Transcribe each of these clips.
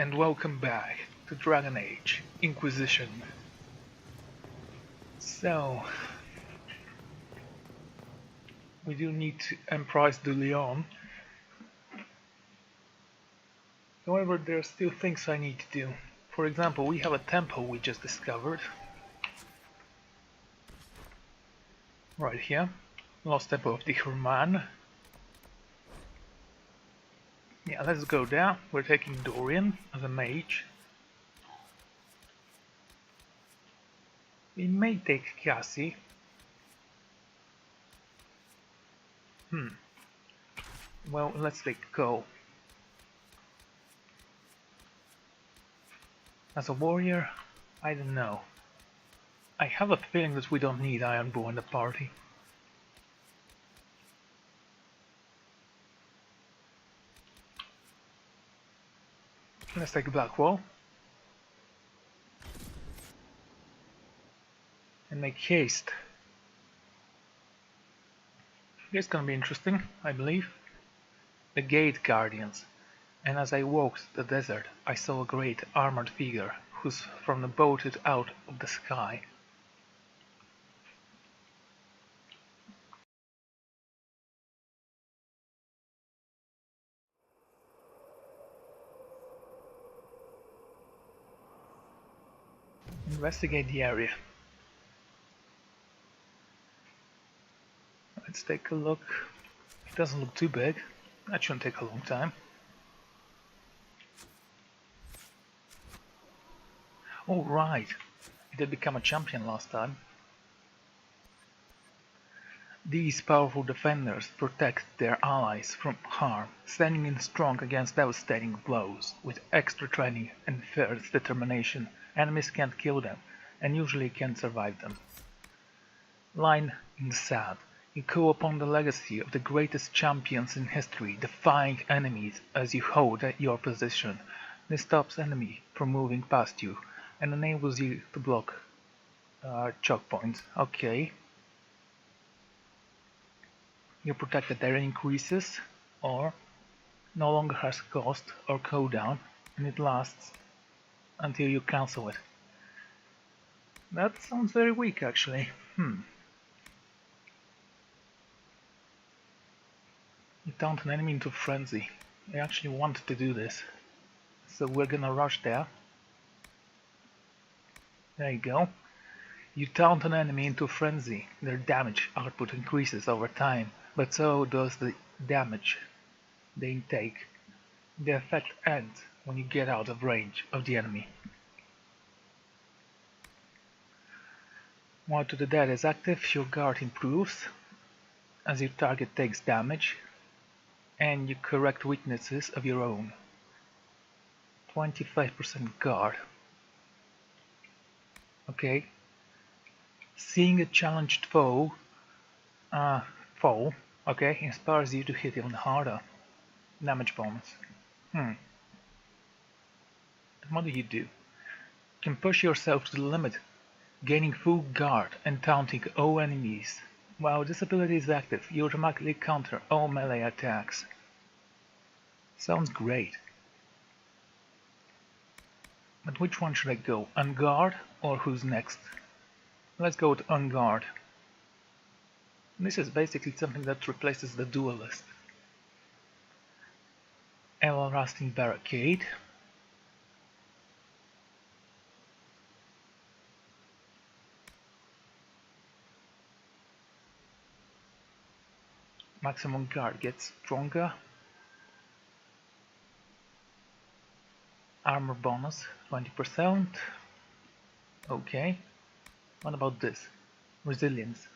and welcome back to Dragon Age Inquisition. So, we do need to Empress de Leon. However, there are still things I need to do. For example, we have a temple we just discovered. Right here. Lost Temple of the Herman. Yeah, let's go there. We're taking Dorian as a mage. We may take Cassie. Well, let's take Ko. As a warrior, I don't know. I have a feeling that we don't need Ironbow in the party. Let's take Blackwall. And make haste. It's gonna be interesting, I believe. The Gate Guardians. And as I walked the desert, I saw a great armored figure who's from the bolted out of the sky. Investigate the area. Let's take a look. It doesn't look too big. That shouldn't take a long time. Oh right, it did become a champion last time. These powerful defenders protect their allies from harm, standing in strong against devastating blows. With extra training and fierce determination, enemies can't kill them, and usually can't survive them. Line in the sand. You call upon the legacy of the greatest champions in history, defying enemies as you hold your position. This stops enemy from moving past you, and enables you to block choke points. Okay. Your protected area increases, or no longer has cost or cooldown, and it lasts until you cancel it. That sounds very weak, actually. You taunt an enemy into frenzy. I actually wanted to do this, so we're gonna rush there. There you go. You taunt an enemy into frenzy. Their damage output increases over time, but so does the damage they intake. The effect ends when you get out of range of the enemy. While to the dead is active, your guard improves as your target takes damage, and you correct weaknesses of your own. 25% guard. Okay. Seeing a challenged foe okay, inspires you to hit even harder. Damage bonus. And what do? You can push yourself to the limit, gaining full guard and taunting all enemies. While this ability is active, you automatically counter all melee attacks. Sounds great. But which one should I go? On guard or who's next? Let's go with on guard. This is basically something that replaces the duelist. Everlasting Barricade. Maximum guard gets stronger. Armor bonus 20%. Okay. What about this? Resilience.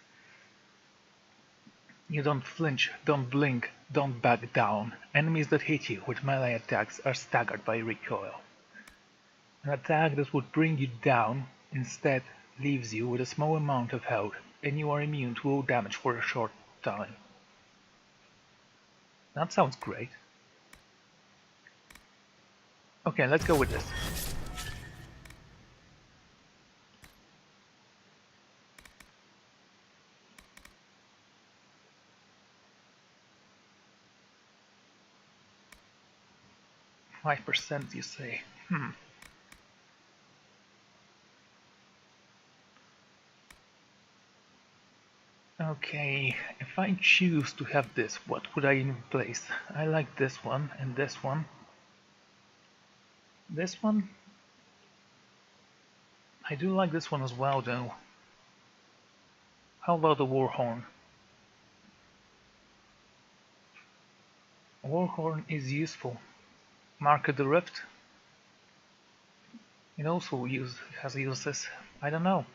You don't flinch, don't blink, don't back down. Enemies that hit you with melee attacks are staggered by recoil. An attack that would bring you down instead leaves you with a small amount of health, and you are immune to all damage for a short time. That sounds great. Okay, let's go with this. %, you say? Hmm. Okay, if I choose to have this, what would I replace? I like this one and this one. This one? I do like this one as well though. How about the Warhorn? Warhorn is useful. Mark of the Rift? It also has uses. I don't know.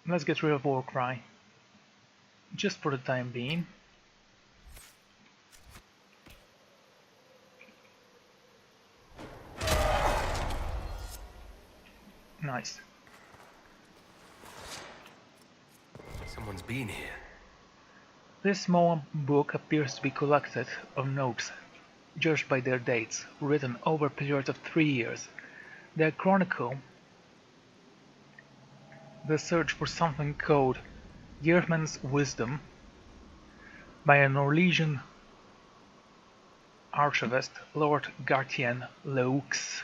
Let's get rid of Warcry. Just for the time being. Nice. Someone's been here. This small book appears to be collected of notes, judged by their dates, written over a period of 3 years. They chronicle the search for something called Geirmund's Wisdom by a Norwegian archivist, Lord Gartien Felix,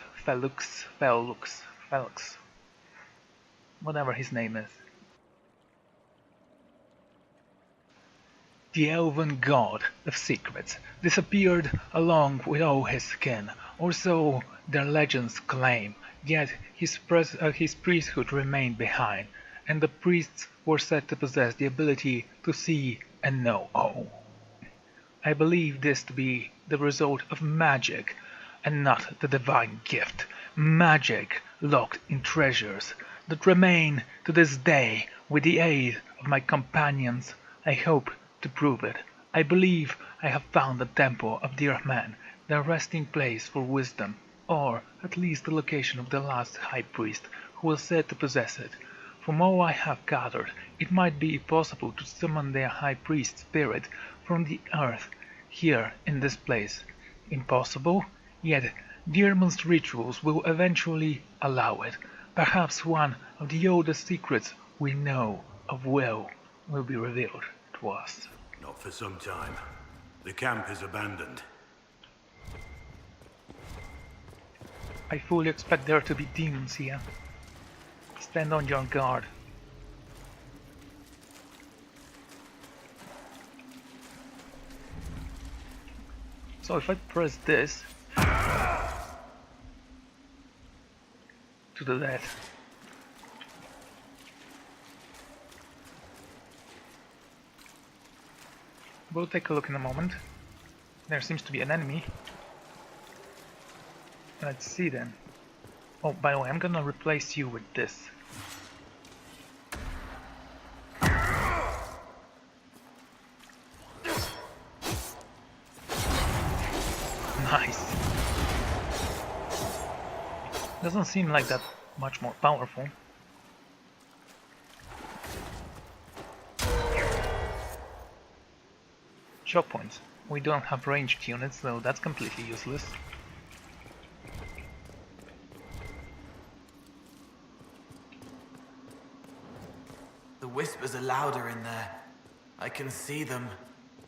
whatever his name is. The elven god of secrets disappeared along with all his kin, or so their legends claim, yet his priesthood remained behind, and the priests were said to possess the ability to see and know all. I believe this to be the result of magic, and not the divine gift. Magic locked in treasures that remain to this day. With the aid of my companions, I hope to prove it. I believe I have found the temple of Geirmund, the resting place for wisdom, or at least the location of the last high priest who was said to possess it. From all I have gathered, it might be possible to summon their high priest spirit from the earth here in this place. Impossible? Yet Geirmund's rituals will eventually allow it. Perhaps one of the oldest secrets we know of will be revealed to us. Not for some time. The camp is abandoned. I fully expect there to be demons here. Stand on your guard. So if I press this to the left, we'll take a look in a moment. There seems to be an enemy. Let's see then. Oh, by the way, I'm gonna replace you with this. Nice. Doesn't seem like that much more powerful. Choke points. We don't have ranged units, so that's completely useless. The whispers are louder in there. I can see them.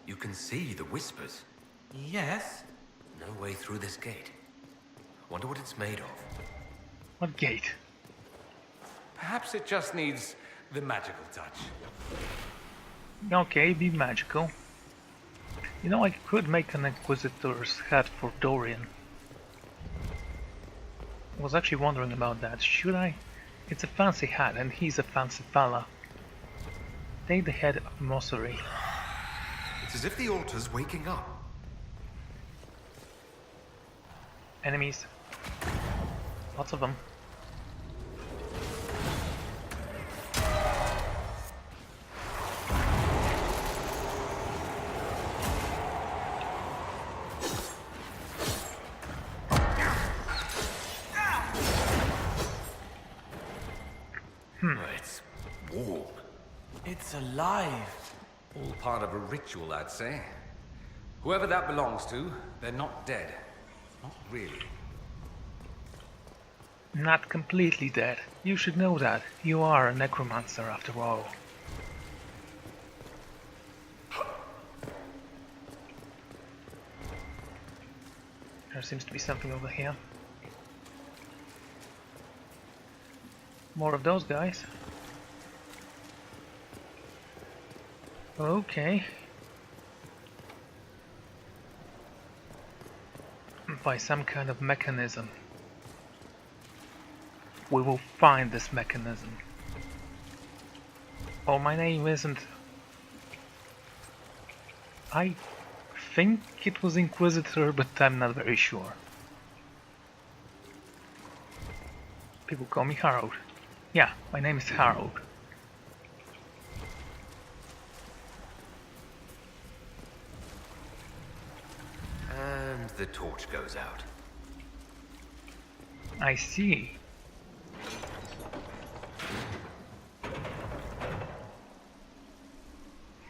You can see the whispers. Yes? No way through this gate. Wonder what it's made of. What gate? Perhaps it just needs the magical touch. Okay, be magical. You know, I could make an Inquisitor's hat for Dorian. I was actually wondering about that. Should I? It's a fancy hat and he's a fancy fella. Take the head of Mossery. It's as if the altar's waking up. Enemies. Lots of them. It's warm. It's alive. All part of a ritual, I'd say. Whoever that belongs to, they're not dead. Not really. Not completely dead. You should know that. You are a necromancer after all. There seems to be something over here. More of those guys. Okay. By some kind of mechanism. We will find this mechanism. Oh, my name isn't... I think it was Inquisitor, but I'm not very sure. People call me Harold. Yeah, my name is Harold. And the torch goes out. I see.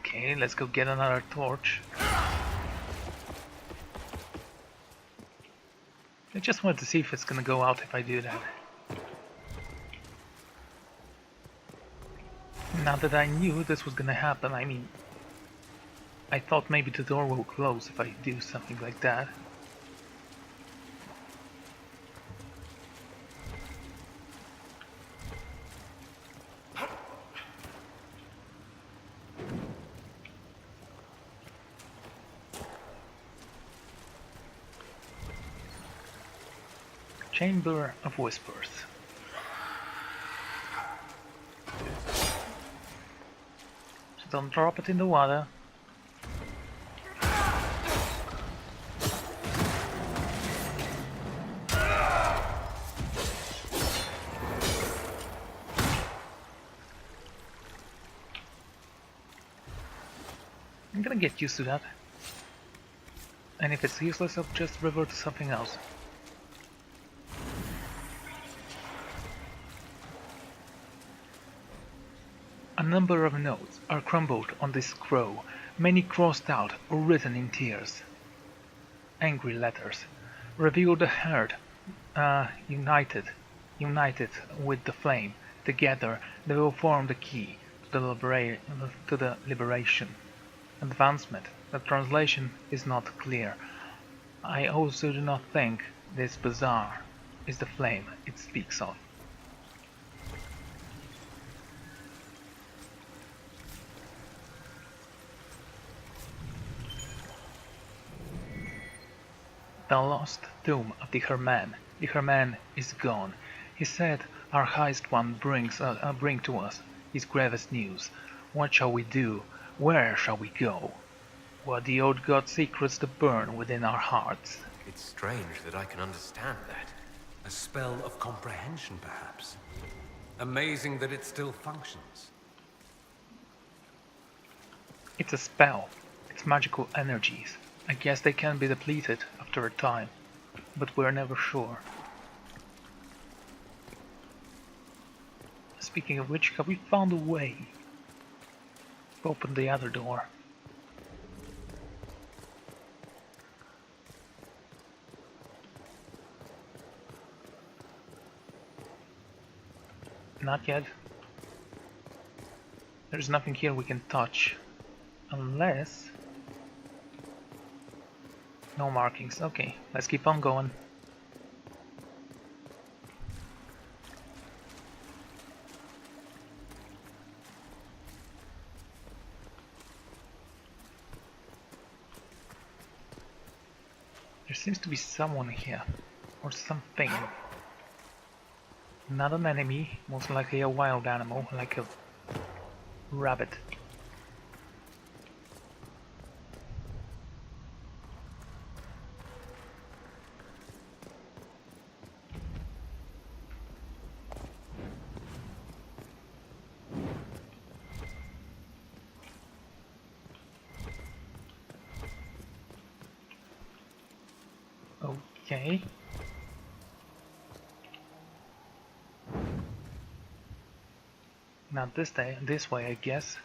Okay, let's go get another torch. I just wanted to see if it's gonna go out if I do that. Now that I knew this was gonna happen, I mean, I thought maybe the door will close if I do something like that. Chamber of Whispers. So don't drop it in the water. I'm gonna get used to that. And if it's useless, I'll just revert to something else. A number of notes are crumbled on this scroll, many crossed out or written in tears. Angry letters reveal the herd united with the flame. Together they will form the key to the liberation. Advancement. The translation is not clear. I also do not think this bazaar is the flame it speaks of. The lost tomb of the Herman. The Herman is gone. He said our highest one bring to us his gravest news. What shall we do? Where shall we go? Were the old god's secrets to burn within our hearts? It's strange that I can understand that. A spell of comprehension, perhaps. Amazing that it still functions. It's a spell. It's magical energies. I guess they can be depleted after a time, but we're never sure. Speaking of which, have we found a way to open the other door? Not yet. There's nothing here we can touch, unless... No markings. Okay, let's keep on going. There seems to be someone here, or something. Not an enemy, most likely a wild animal, like a rabbit. Okay. Not this way, I guess.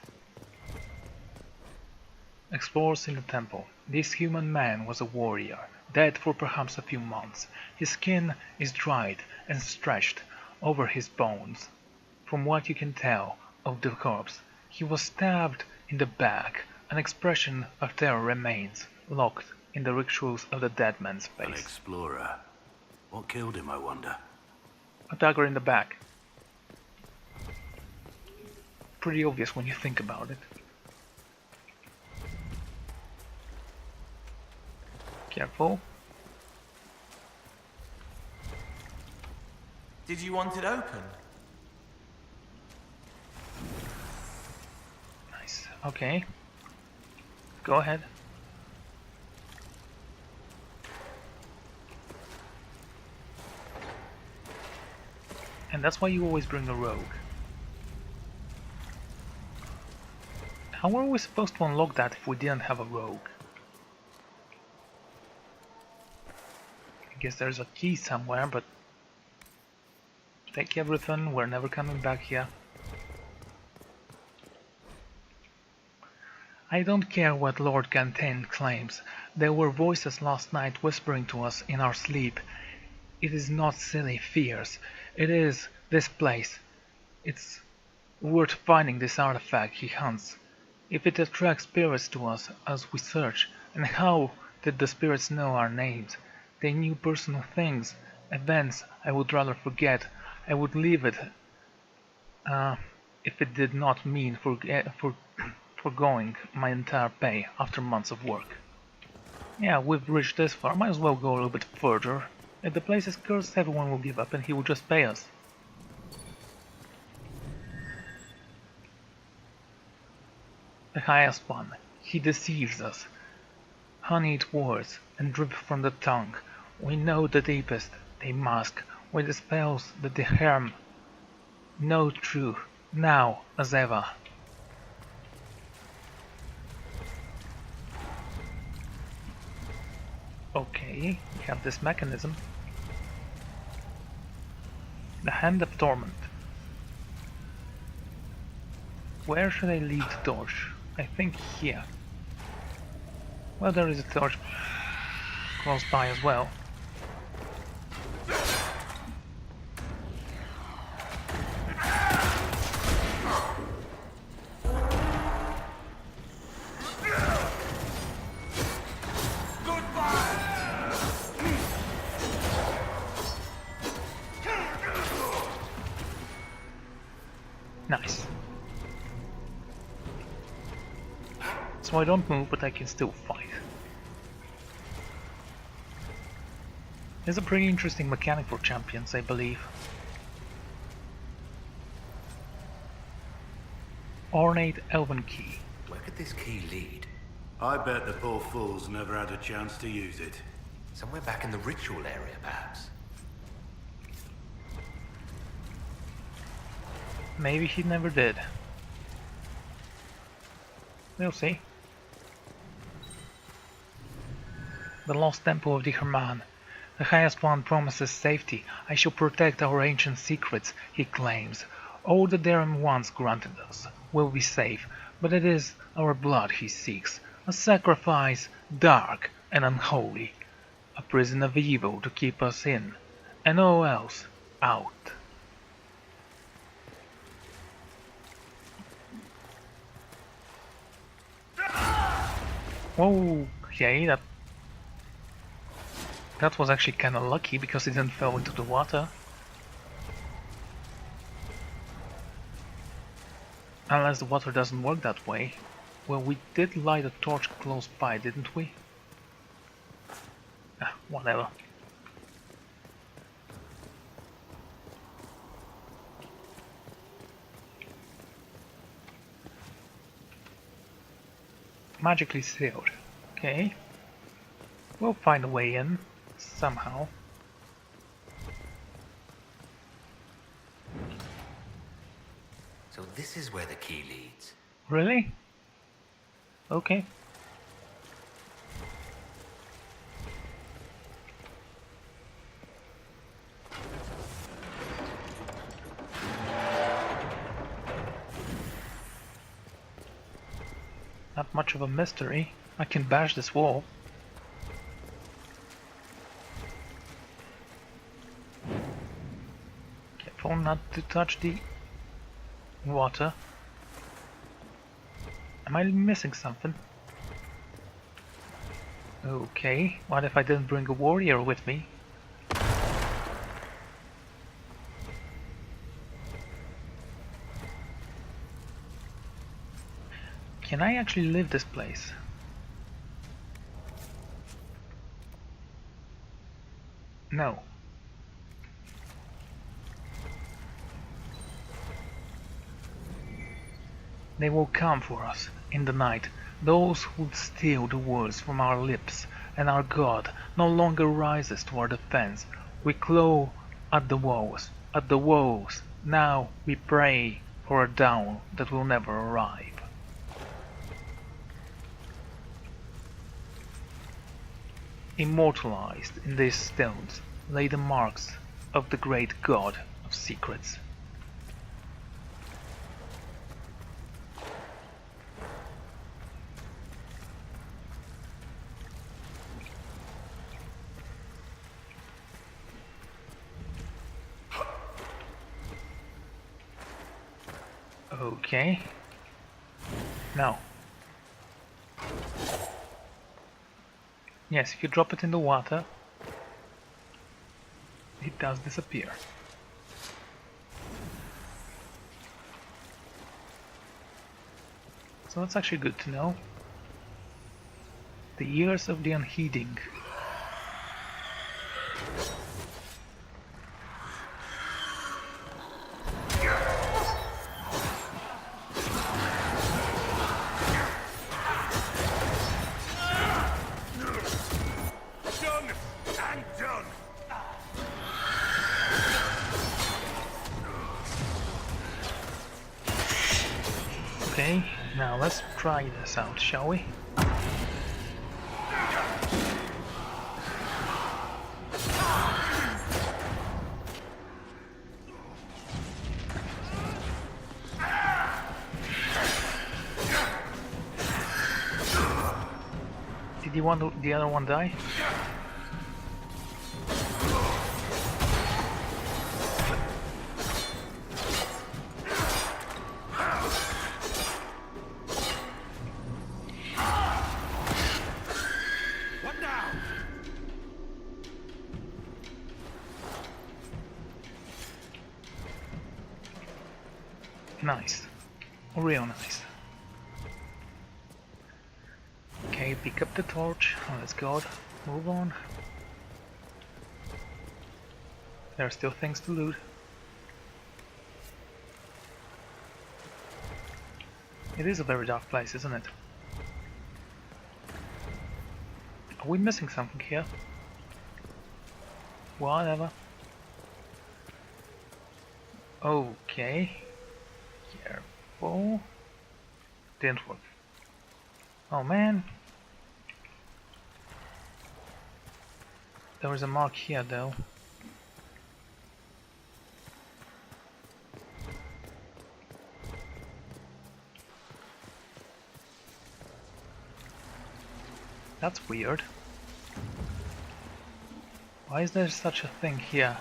Explores in the temple. This human man was a warrior, dead for perhaps a few months. His skin is dried and stretched over his bones. From what you can tell of the corpse, he was stabbed in the back. An expression of terror remains, locked in the rituals of the dead man's An face. explorer. What killed him, I wonder? A dagger in the back. Pretty obvious when you think about it. Careful. Did you want it open? Nice. Okay. Go ahead. And that's why you always bring a rogue. How are we supposed to unlock that if we didn't have a rogue? I guess there's a key somewhere, but take everything, we're never coming back here. I don't care what Lord Gantain claims. There were voices last night whispering to us in our sleep. It is not silly fears. It is this place. It's worth finding this artifact he hunts. If it attracts spirits to us as we search, and how did the spirits know our names? They knew personal things, events I would rather forget. I would leave it if it did not mean foregoing my entire pay after months of work. Yeah, we've reached this far, might as well go a little bit further. If the place is cursed, everyone will give up and he will just pay us. The highest one, he deceives us. Honeyed words and drip from the tongue. We know the deepest, they mask, with the spells that they harm. Know true, now as ever. Okay, we have this mechanism. The Hand of Torment. Where should I leave the torch? I think here. Well, there is a torch close by as well. Nice. So I don't move, but I can still fight. It's a pretty interesting mechanic for champions, I believe. Ornate Elven Key. Where could this key lead? I bet the poor fools never had a chance to use it. Somewhere back in the ritual area, perhaps. Maybe he never did. We'll see. The Lost Temple of the Herman. The highest one promises safety. I shall protect our ancient secrets, he claims. All that Darren once granted us will be safe, but it is our blood he seeks. A sacrifice dark and unholy. A prison of evil to keep us in, and all else out. Okay, that was actually kinda lucky because it didn't fall into the water. Unless the water doesn't work that way. Well, we did light a torch close by, didn't we? Ah, whatever. Magically sealed. Okay. We'll find a way in, somehow. So this is where the key leads. Really? Okay. Not much of a mystery. I can bash this wall. Careful not to touch the water. Am I missing something? Okay, what if I didn't bring a warrior with me? Can I actually leave this place? No. They will come for us in the night, those who would steal the words from our lips, and our God no longer rises to our defense. We claw at the walls. Now we pray for a dawn that will never arrive. Immortalized in these stones lay the marks of the great God of secrets. Okay. Now. Yes, if you drop it in the water, it does disappear. So that's actually good to know. The years of the unheeding. Done and done. Okay, now let's try this out, shall we? Did the other one die? What now? Nice. Real nice. Okay, pick up the torch. Let's go. Move on. There are still things to loot. It is a very dark place, isn't it? Are we missing something here? Whatever. Okay. Careful. Didn't work. Oh man. There is a mark here though. That's weird. Why is there such a thing here?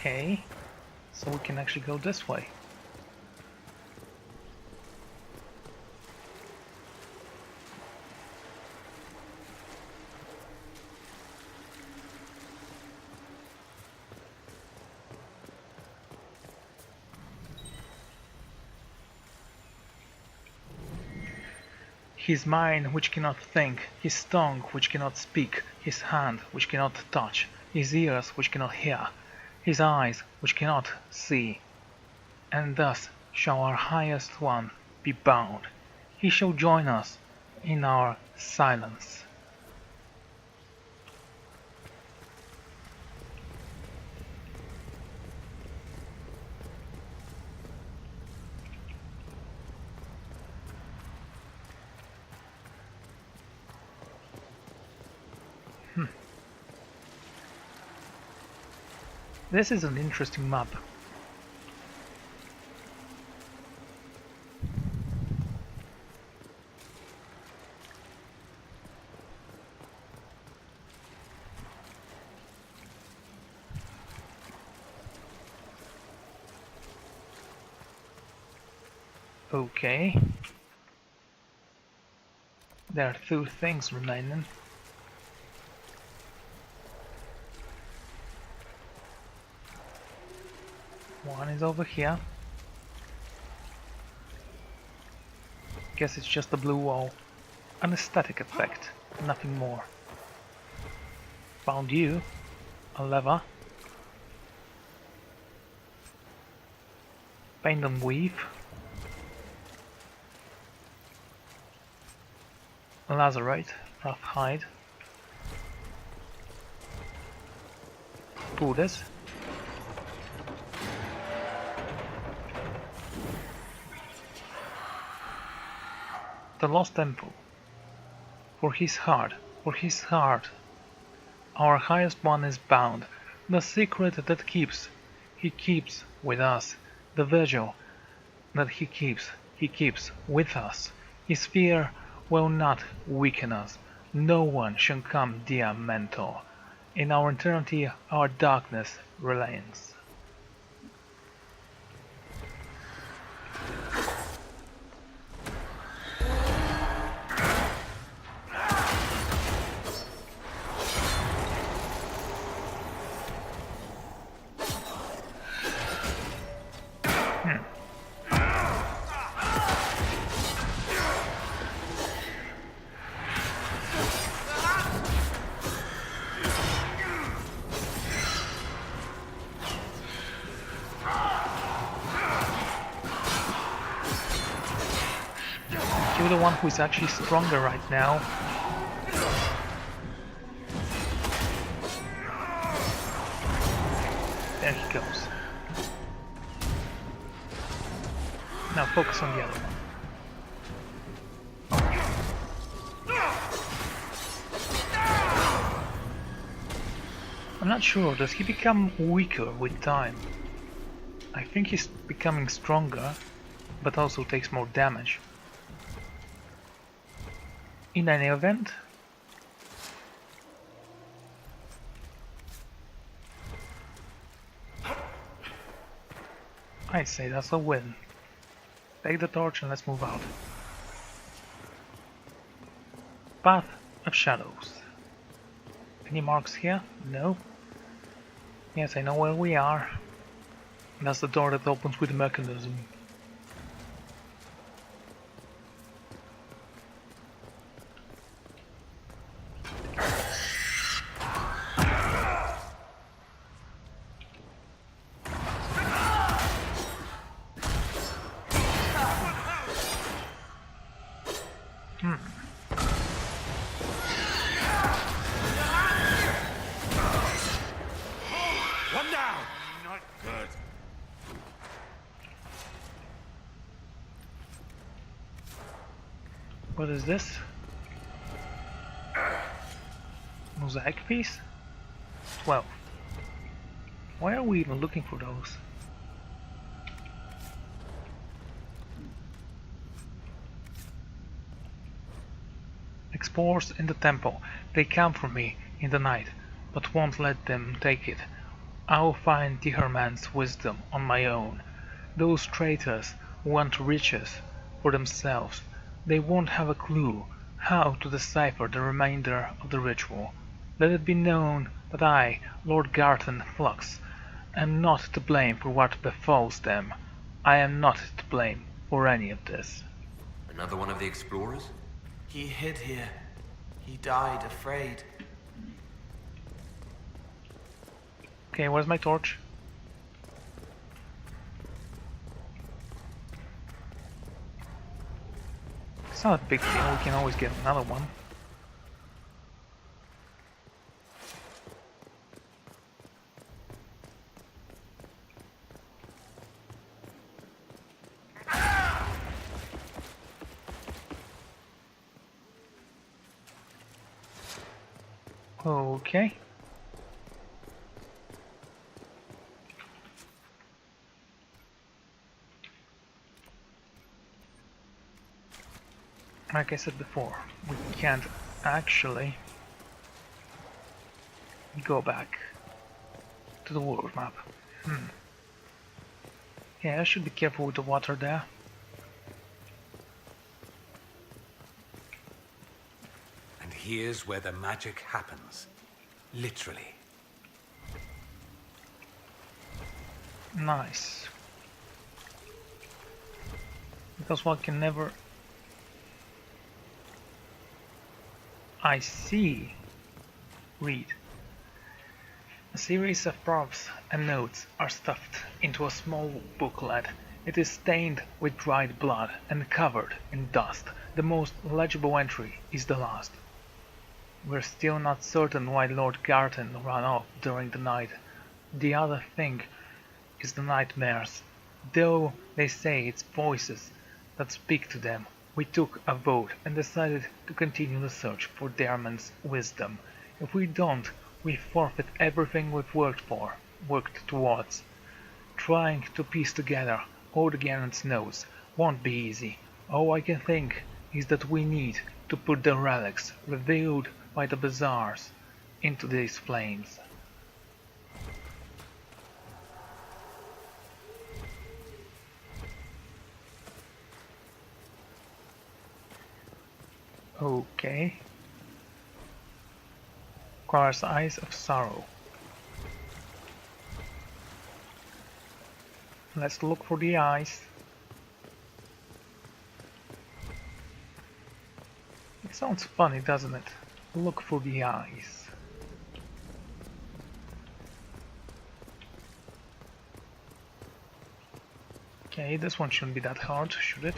Okay, so we can actually go this way. His mind which cannot think, his tongue which cannot speak, his hand which cannot touch, his ears which cannot hear, his eyes which cannot see. And thus shall our highest one be bound. He shall join us in our silence. This is an interesting map. Okay. There are two things remaining. One is over here. Guess it's just a blue wall. An aesthetic effect, nothing more. Found you. A lever. Paint and weave. A lazarite, rough hide. Pull this. The lost temple. For his heart, our highest one is bound. The secret that he keeps with us. The vigil that he keeps with us. His fear will not weaken us. No one shall come, dear mentor. In our eternity, our darkness remains. You're the one who is actually stronger right now. There he goes. Now focus on the other one. I'm not sure, does he become weaker with time? I think he's becoming stronger, but also takes more damage. In any event, I'd say that's a win. Take the torch and let's move out. Path of Shadows. Any marks here? No. Yes, I know where we are. That's the door that opens with the mechanism. One down! Not good. What is this? Mosaic piece? 12. Why are we even looking for those? Explorers in the temple. They come for me in the night, but won't let them take it. I'll find Tiherman's wisdom on my own. Those traitors want riches for themselves. They won't have a clue how to decipher the remainder of the ritual. Let it be known that I, Lord Garton Flux, am not to blame for what befalls them. I am not to blame for any of this. Another one of the explorers? He hid here. He died afraid. Okay, where's my torch? It's not a big deal, we can always get another one. Okay. Like I said before, we can't actually go back to the world map. Yeah, I should be careful with the water there. And here's where the magic happens. Literally. Nice. Because one can never... I see. Read. A series of props and notes are stuffed into a small booklet. It is stained with dried blood and covered in dust. The most legible entry is the last. We're still not certain why Lord Garten ran off during the night. The other thing is the nightmares. Though they say it's voices that speak to them, we took a vote and decided to continue the search for Daremon's wisdom. If we don't, we forfeit everything we've worked towards. Trying to piece together all the Garrets knows won't be easy. All I can think is that we need to put the relics revealed by the bazaars into these flames. Okay. Requires Eyes of Sorrow. Let's look for the eyes. It sounds funny, doesn't it? Look for the eyes. Okay, this one shouldn't be that hard, should it?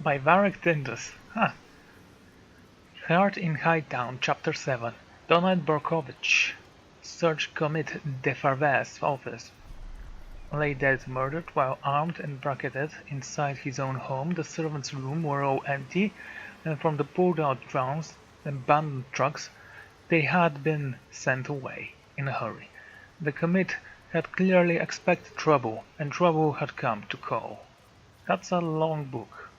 By Varric Tindus. Huh. Heart in Hightown, Chapter 7. Donald Borkovich. Search Commit de Farves office. Lay dead murdered while armed and bracketed inside his own home. The servants' room were all empty, and from the pulled out drowns and abandoned trucks they had been sent away in a hurry. The commit had clearly expected trouble, and trouble had come to call. That's a long book.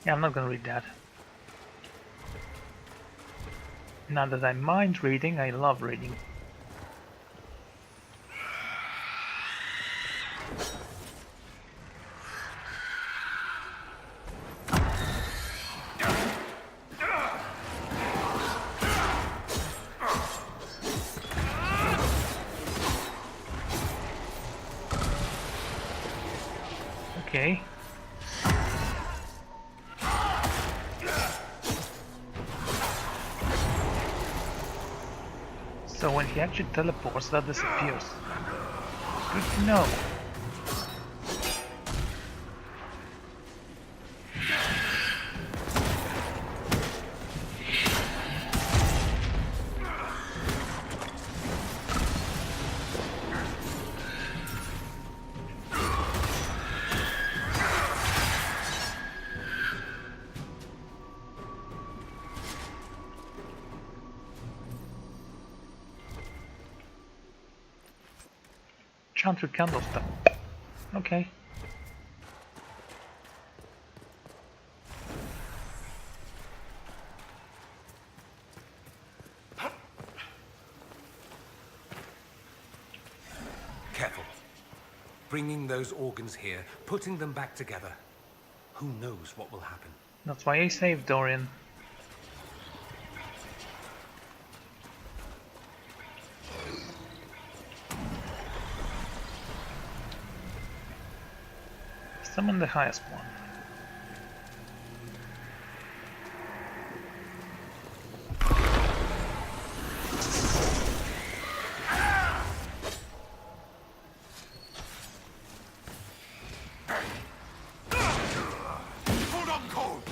Yeah, I'm not gonna read that. Not that I mind reading, I love reading. Okay. So when he actually teleports, that disappears. Good to know. Chantry candlestick. Okay. Careful. Bringing those organs here, putting them back together. Who knows what will happen? That's why I saved Dorian. Summon the highest one. Hold on, Cole!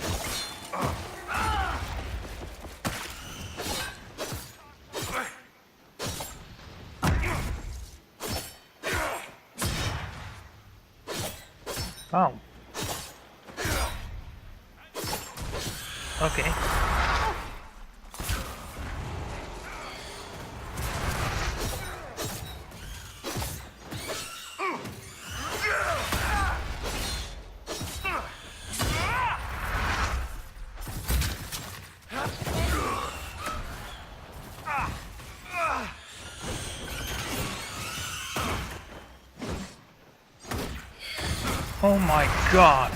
Oh. Okay. Oh my god!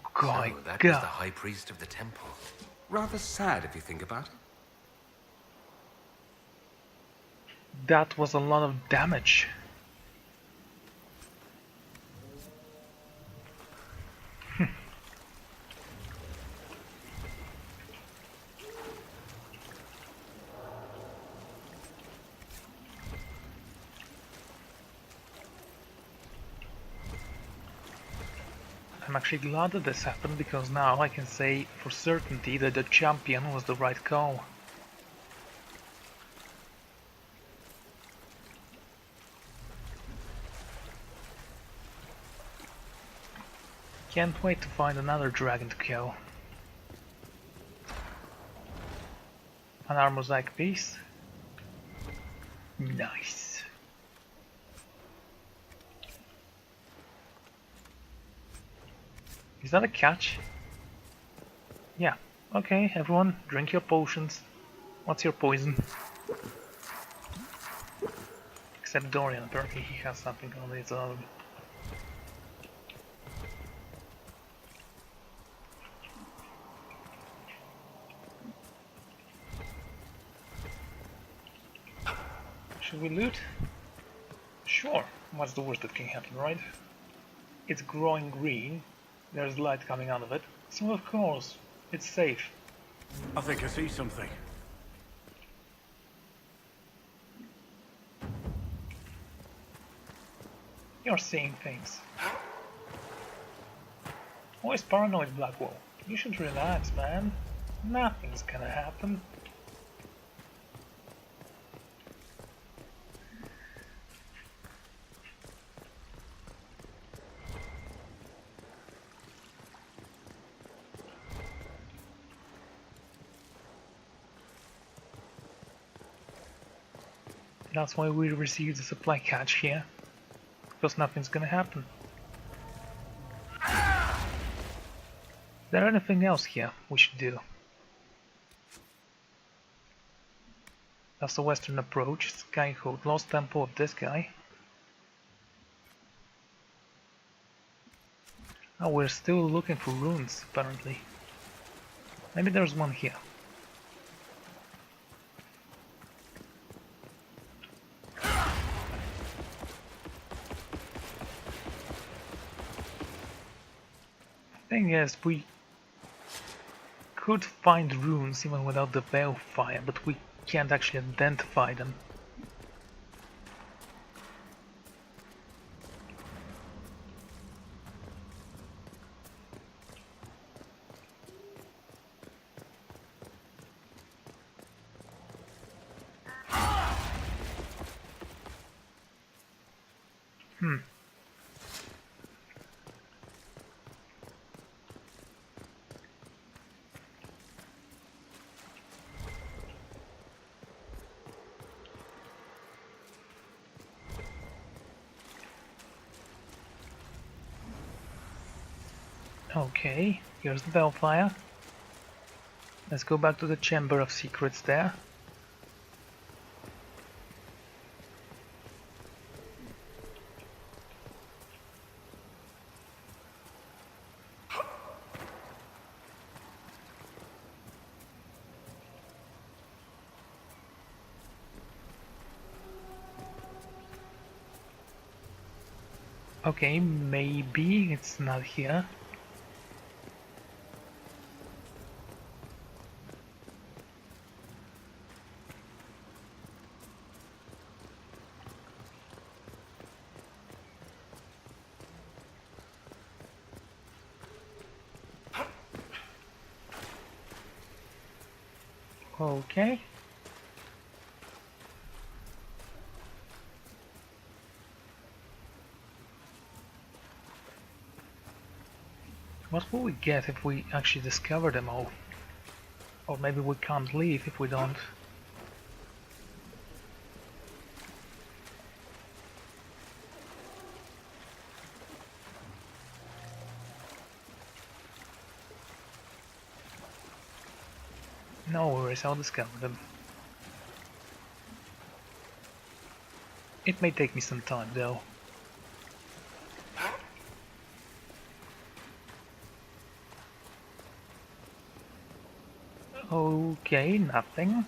Oh my So that was god! the High Priest of the Temple. Rather sad if you think about it. That was a lot of damage. I'm actually glad that this happened because now I can say for certainty that the champion was the right call. Can't wait to find another dragon to kill. An mosaic piece. Nice. Is that a catch? Yeah. Okay, everyone, drink your potions. What's your poison? Except Dorian, apparently he has something on his own. Should we loot? Sure. What's the worst that can happen, right? It's growing green. There's light coming out of it. So of course, it's safe. I think I see something. You're seeing things. Always paranoid, Blackwall. You should relax, man. Nothing's gonna happen. That's why we received a supply catch here. Because nothing's gonna happen. Is there anything else here we should do? That's the western approach, Skyhold, Lost Temple of this guy. Oh, we're still looking for runes, apparently. Maybe there's one here. Thing is, we could find runes even without the balefire, but we can't actually identify them. Okay, here's the Bellfire. Let's go back to the Chamber of Secrets there. Okay, maybe it's not here. Okay. What will we get if we actually discover them all? Or maybe we can't leave if we don't. No worries, I'll discover them. It may take me some time though. Okay, nothing.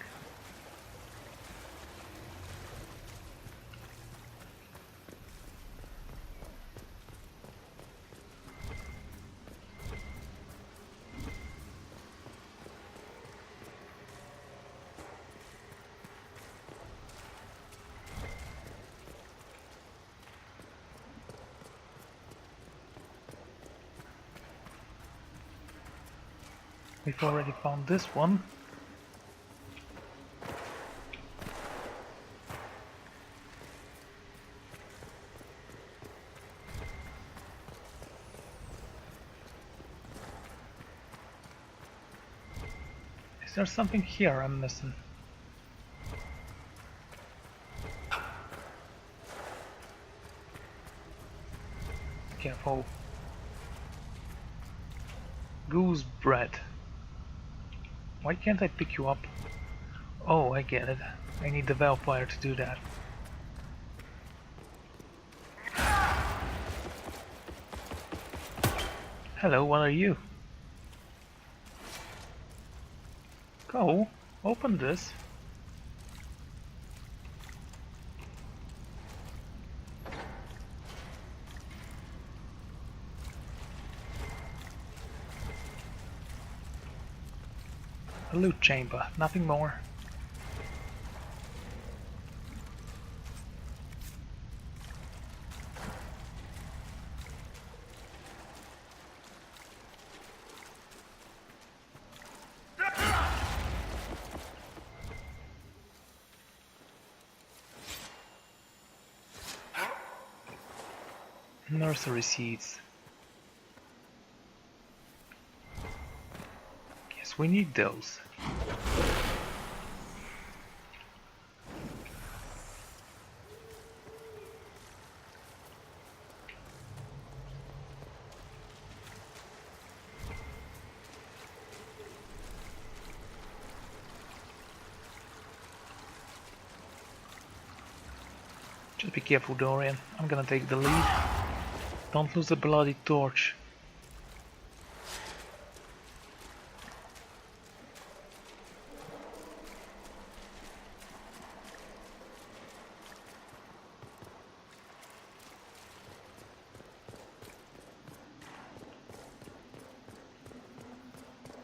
We've already found this one. Is there something here I'm missing? Careful. Goose bread. Why can't I pick you up? Oh, I get it. I need the vampire to do that. Hello, what are you? Go, open this. A loot chamber, nothing more. Nursery seeds. Yes, we need those. Just be careful, Dorian. I'm gonna take the lead. Don't lose the bloody torch.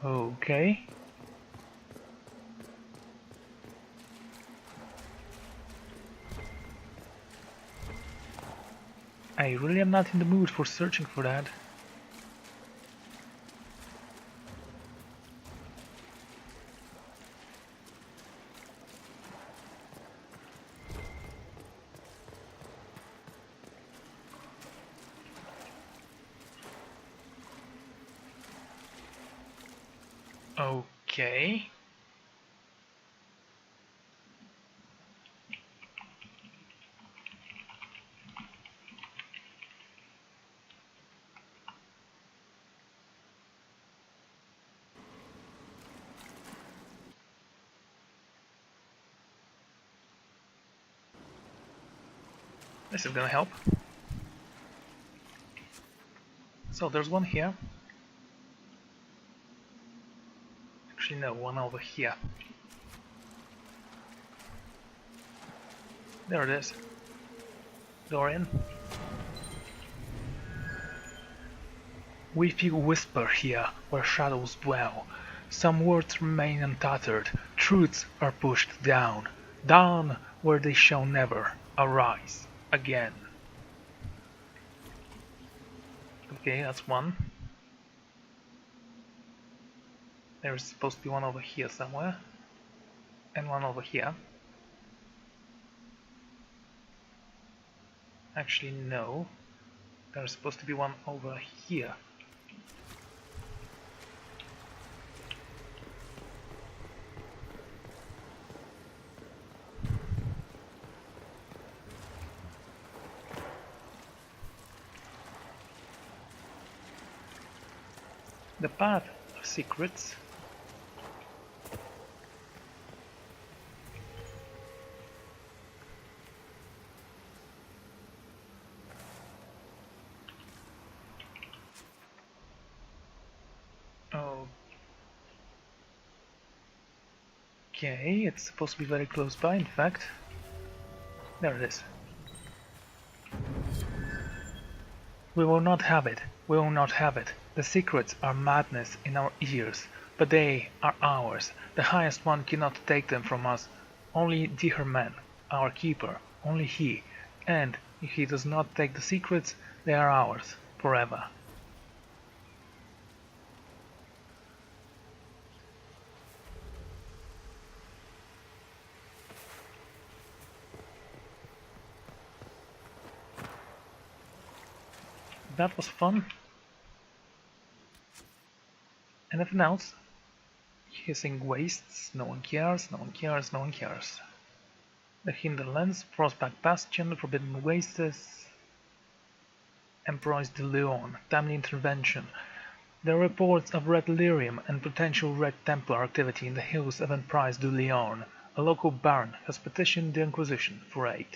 Okay. I really am not in the mood for searching for that. Okay. This is gonna help. So there's one here. Actually no, one over here. There it is. Dorian. We feel whisper here where shadows dwell. Some words remain unuttered, truths are pushed down. Down where they shall never arise again. Okay, that's one. There's supposed to be one over here somewhere. And one over here. Actually, no. There's supposed to be one over here. The path of secrets. Okay, it's supposed to be very close by, in fact. There it is. We will not have it. We will not have it. The secrets are madness in our ears, but they are ours. The highest one cannot take them from us. Only Diherman, our keeper, only he. And if he does not take the secrets, they are ours, forever. That was fun. Anything else? Hissing wastes, no one cares, no one cares, no one cares. The Hinterlands, Frostback Bastion, Forbidden Wastes, Empress de Leon, timely intervention. There are reports of Red Lyrium and potential Red Templar activity in the hills of Empress de Leon. A local baron has petitioned the Inquisition for aid.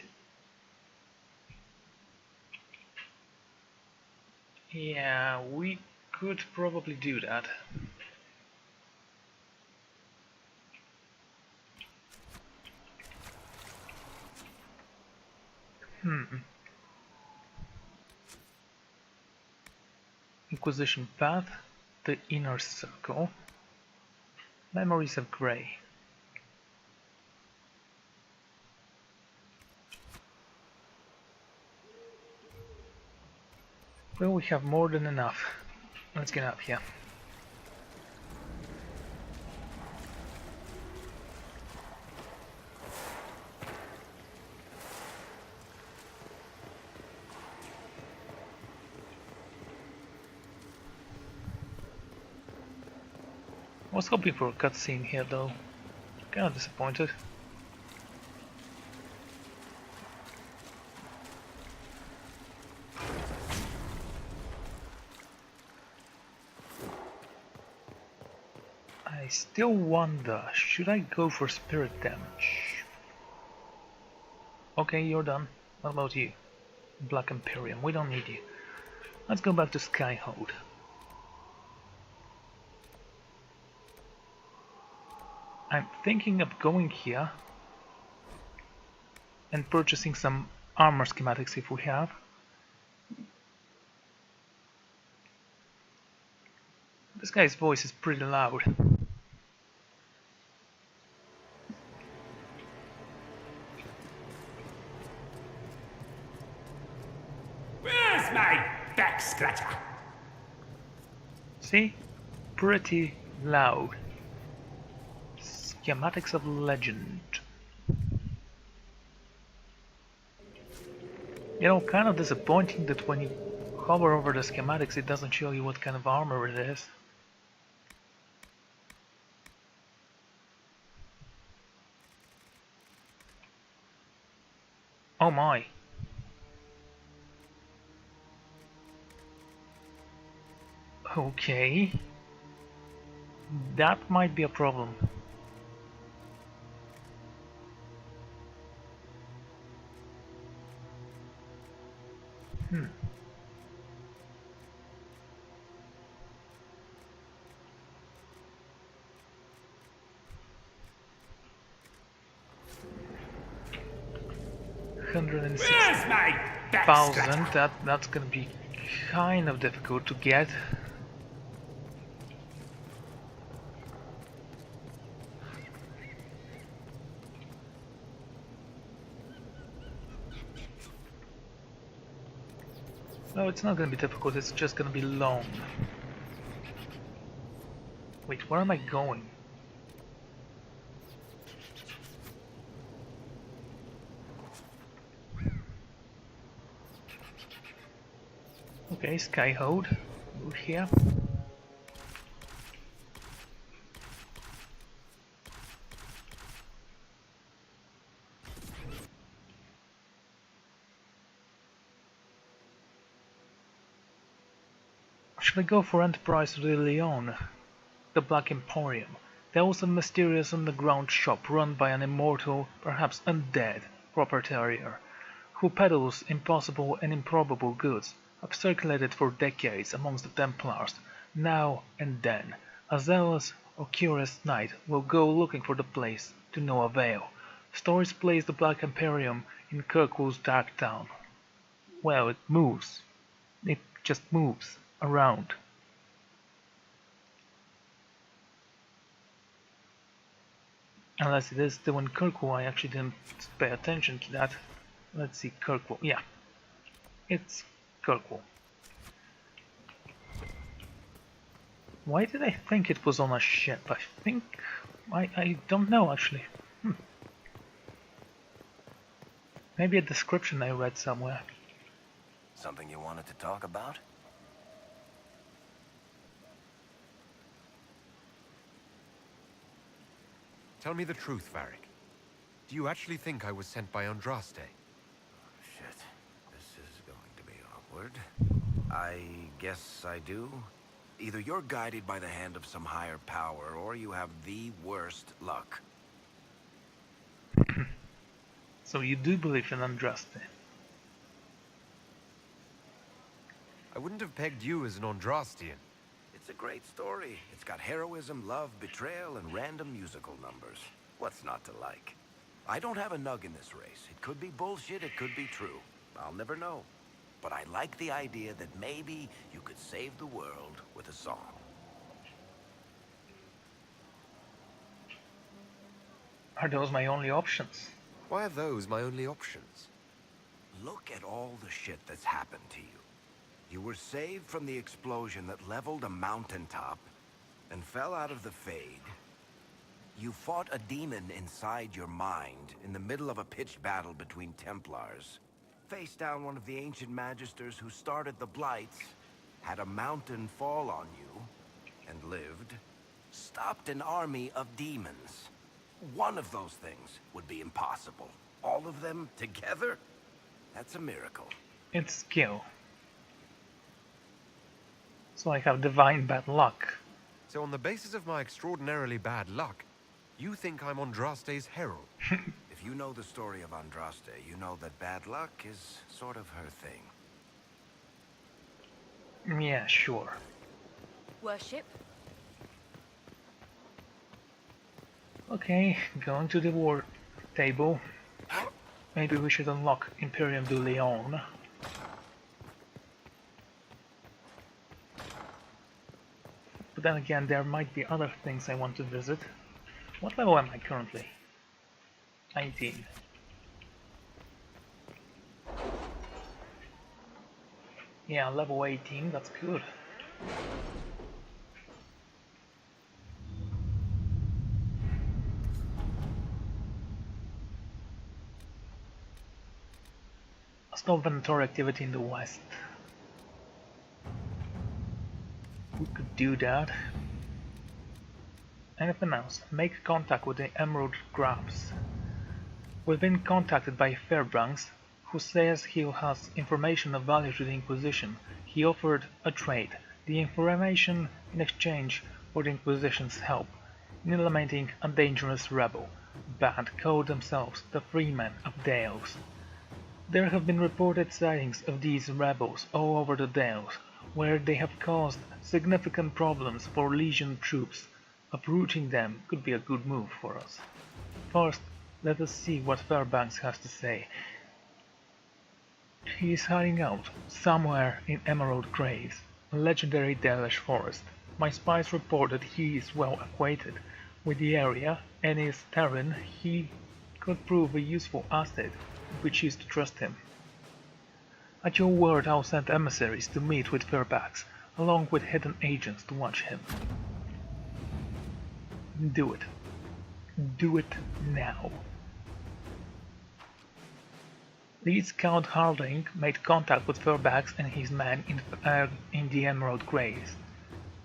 Yeah, we could probably do that. Inquisition Path, the Inner Circle, Memories of Grey. Well, we have more than enough. Let's get up here. I was hoping for a cutscene here though. Kinda disappointed. I still wonder, should I go for spirit damage? Okay, you're done. What about you? Black Imperium, we don't need you. Let's go back to Skyhold. I'm thinking of going here and purchasing some armor schematics if we have. This guy's voice is pretty loud. Where's my back scratcher? See? Pretty loud. Schematics of Legend. You know, kind of disappointing that when you hover over the schematics it doesn't show you what kind of armor it is. Oh my. Okay. That might be a problem. Hmm. Where's my back scratcher? That's gonna be kind of difficult to get. No, it's not gonna be difficult, it's just gonna be long. Wait, where am I going? Okay, Skyhold. Move here. Should I go for Enterprise de Leon, the Black Emporium? There was a mysterious underground shop run by an immortal, perhaps undead, proprietary who peddles impossible and improbable goods, have circulated for decades amongst the Templars. Now and then, a zealous or curious knight will go looking for the place, to no avail. Stories place the Black Emporium in Kirkwall's dark town. Well, it moves. It just moves around. Unless it is still in Kirkwall, I actually didn't pay attention to that. Let's see, Kirkwall. Yeah, it's Kirkwall. Why did I think it was on a ship? I don't know actually. Maybe a description I read somewhere. Something you wanted to talk about? Tell me the truth, Varric. Do you actually think I was sent by Andraste? Shit. This is going to be awkward. I guess I do. Either you're guided by the hand of some higher power, or you have the worst luck. So you do believe in Andraste? I wouldn't have pegged you as an Andrastian. It's a great story. It's got heroism, love, betrayal, and random musical numbers. What's not to like? I don't have a nug in this race. It could be bullshit, it could be true. I'll never know. But I like the idea that maybe you could save the world with a song. Are those my only options? Why are those my only options? Look at all the shit that's happened to you. You were saved from the explosion that leveled a mountaintop and fell out of the Fade. You fought a demon inside your mind in the middle of a pitched battle between Templars. Faced down one of the ancient magisters who started the Blights, had a mountain fall on you, and lived. Stopped an army of demons. One of those things would be impossible. All of them together? That's a miracle. It's skill. So I have divine bad luck. So on the basis of my extraordinarily bad luck, you think I'm Andraste's herald? If you know the story of Andraste, you know that bad luck is sort of her thing. Yeah, sure. Worship? Okay, going to the war table. Maybe we should unlock Imperium de Leon. But then again, there might be other things I want to visit. What level am I currently? 19. Yeah, level 18, that's good. There's no Venator activity in the west. We could do that. Anything else? Make contact with the Emerald Grabs. We've been contacted by Fairbanks, who says he has information of value to the Inquisition. He offered a trade, the information in exchange for the Inquisition's help in eliminating a dangerous rebel, band called themselves the Freemen of Dales. There have been reported sightings of these rebels all over the Dales, where they have caused significant problems for Legion troops. Uprooting them could be a good move for us. First, let us see what Fairbanks has to say. He is hiding out somewhere in Emerald Graves, a legendary Dalish forest. My spies report that he is well acquainted with the area and is Terran. He could prove a useful asset if we choose to trust him. At your word, I'll send emissaries to meet with Fairbanks, along with hidden agents to watch him. Do it. Do it now. Lead Scout Harding made contact with Fairbanks and his men in the Emerald Graves,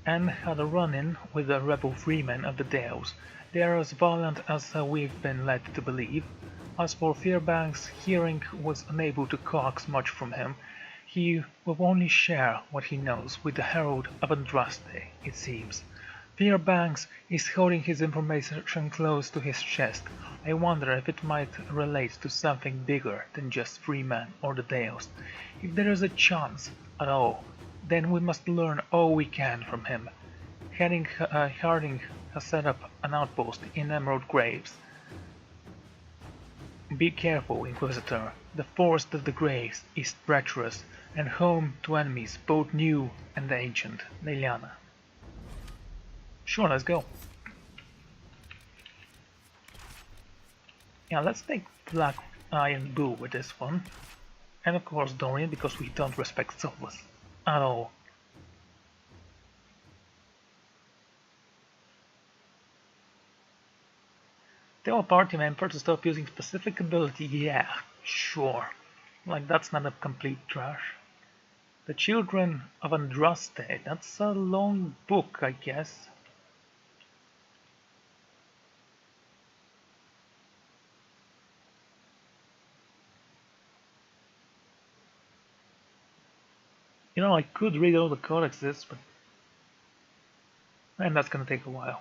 and had a run-in with the rebel freemen of the Dales. They are as violent as we've been led to believe. As for Fairbanks, Hearing was unable to coax much from him. He will only share what he knows with the Herald of Andraste, it seems. Fairbanks is holding his information close to his chest. I wonder if it might relate to something bigger than just Freeman or the Dales. If there is a chance at all, then we must learn all we can from him. Harding has set up an outpost in Emerald Graves. Be careful, Inquisitor. The Forest of the Graves is treacherous and home to enemies both new and ancient. Leliana. Sure, let's go. Yeah, let's take Black Eye and Boo with this one. And of course Dorian, because we don't respect souls at all. Tell a party member to stop using specific ability, yeah, sure. Like that's not a complete trash. The Children of Andraste, that's a long book, I guess. You know, I could read all the codexes, but and that's gonna take a while.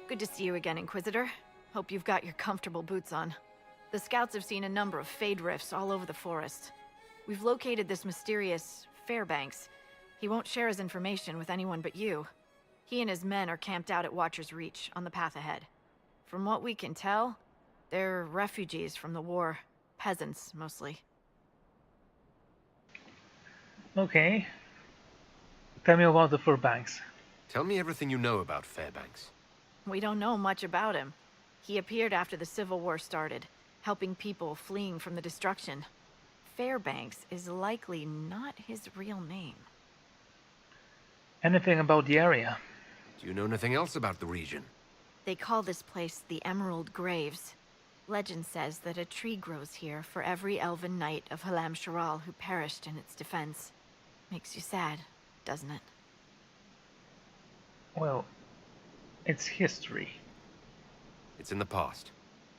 Good to see you again, Inquisitor. Hope you've got your comfortable boots on. The scouts have seen a number of fade rifts all over the forest. We've located this mysterious Fairbanks. He won't share his information with anyone but you. He and his men are camped out at Watcher's Reach, on the path ahead. From what we can tell, they're refugees from the war. Peasants, mostly. Okay. Tell me about the Fairbanks. Tell me everything you know about Fairbanks. We don't know much about him. He appeared after the Civil War started, helping people fleeing from the destruction. Fairbanks is likely not his real name. Anything about the area? Do you know anything else about the region? They call this place the Emerald Graves. Legend says that a tree grows here for every elven knight of Halam Sharal who perished in its defense. Makes you sad, doesn't it? Well, it's history. It's in the past.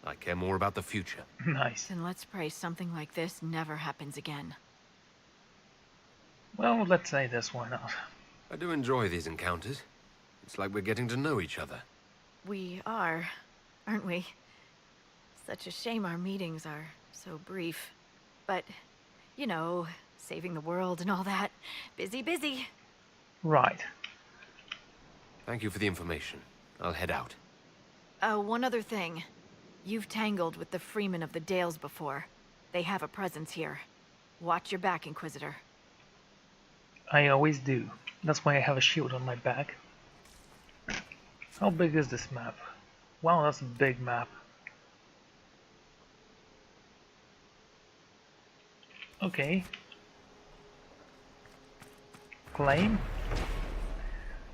I care more about the future. Nice. Then let's pray something like this never happens again. Well, let's say this, why not? I do enjoy these encounters. It's like we're getting to know each other. We are, aren't we? Such a shame our meetings are so brief. But, you know, saving the world and all that. Busy, busy. Right. Thank you for the information. I'll head out. One other thing. You've tangled with the Freemen of the Dales before. They have a presence here. Watch your back, Inquisitor. I always do. That's why I have a shield on my back. How big is this map? Wow, that's a big map. Okay. Claim?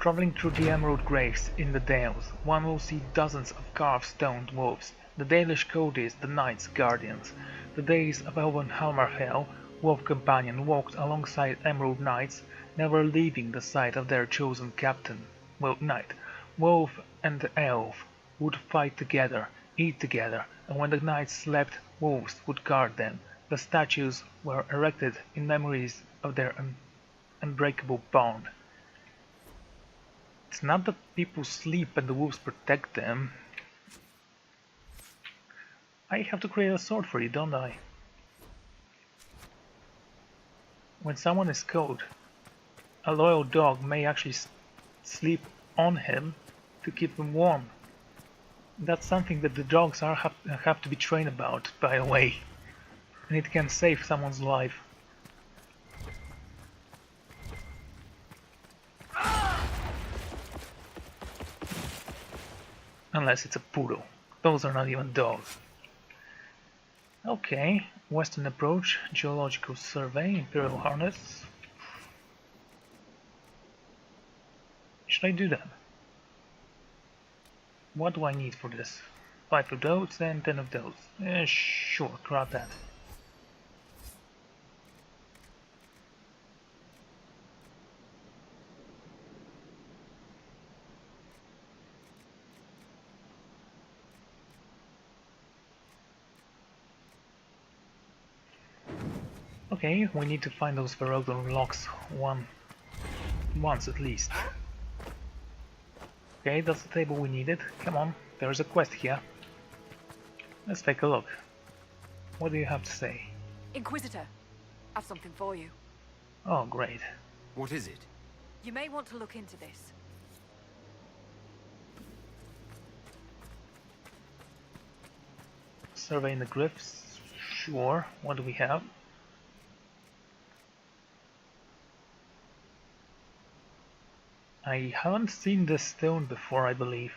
Traveling through the Emerald Graves in the Dales, one will see dozens of carved stone dwarfs. The Dalish code is the Knights Guardians. The days of Elven Hammerfell, Wolf Companion, walked alongside Emerald Knights, never leaving the side of their chosen captain. Well, Knight. Wolf and Elf would fight together, eat together, and when the knights slept, wolves would guard them. The statues were erected in memories of their unbreakable bond. It's not that people sleep and the wolves protect them. I have to create a sword for you, don't I? When someone is cold, a loyal dog may actually sleep on him to keep him warm. That's something that the dogs have to be trained about, by the way. And it can save someone's life. Unless it's a poodle. Those are not even dogs. Okay, Western approach, geological survey, Imperial harness. Should I do that? What do I need for this? 5 of those and 10 of those. Sure, grab that. Okay, we need to find those Ferroton locks once at least. Okay, that's the table we needed. Come on, there's a quest here. Let's take a look. What do you have to say? Inquisitor, I've something for you. Oh, great. What is it? You may want to look into this. Surveying the glyphs. Sure. What do we have? I haven't seen this stone before, I believe.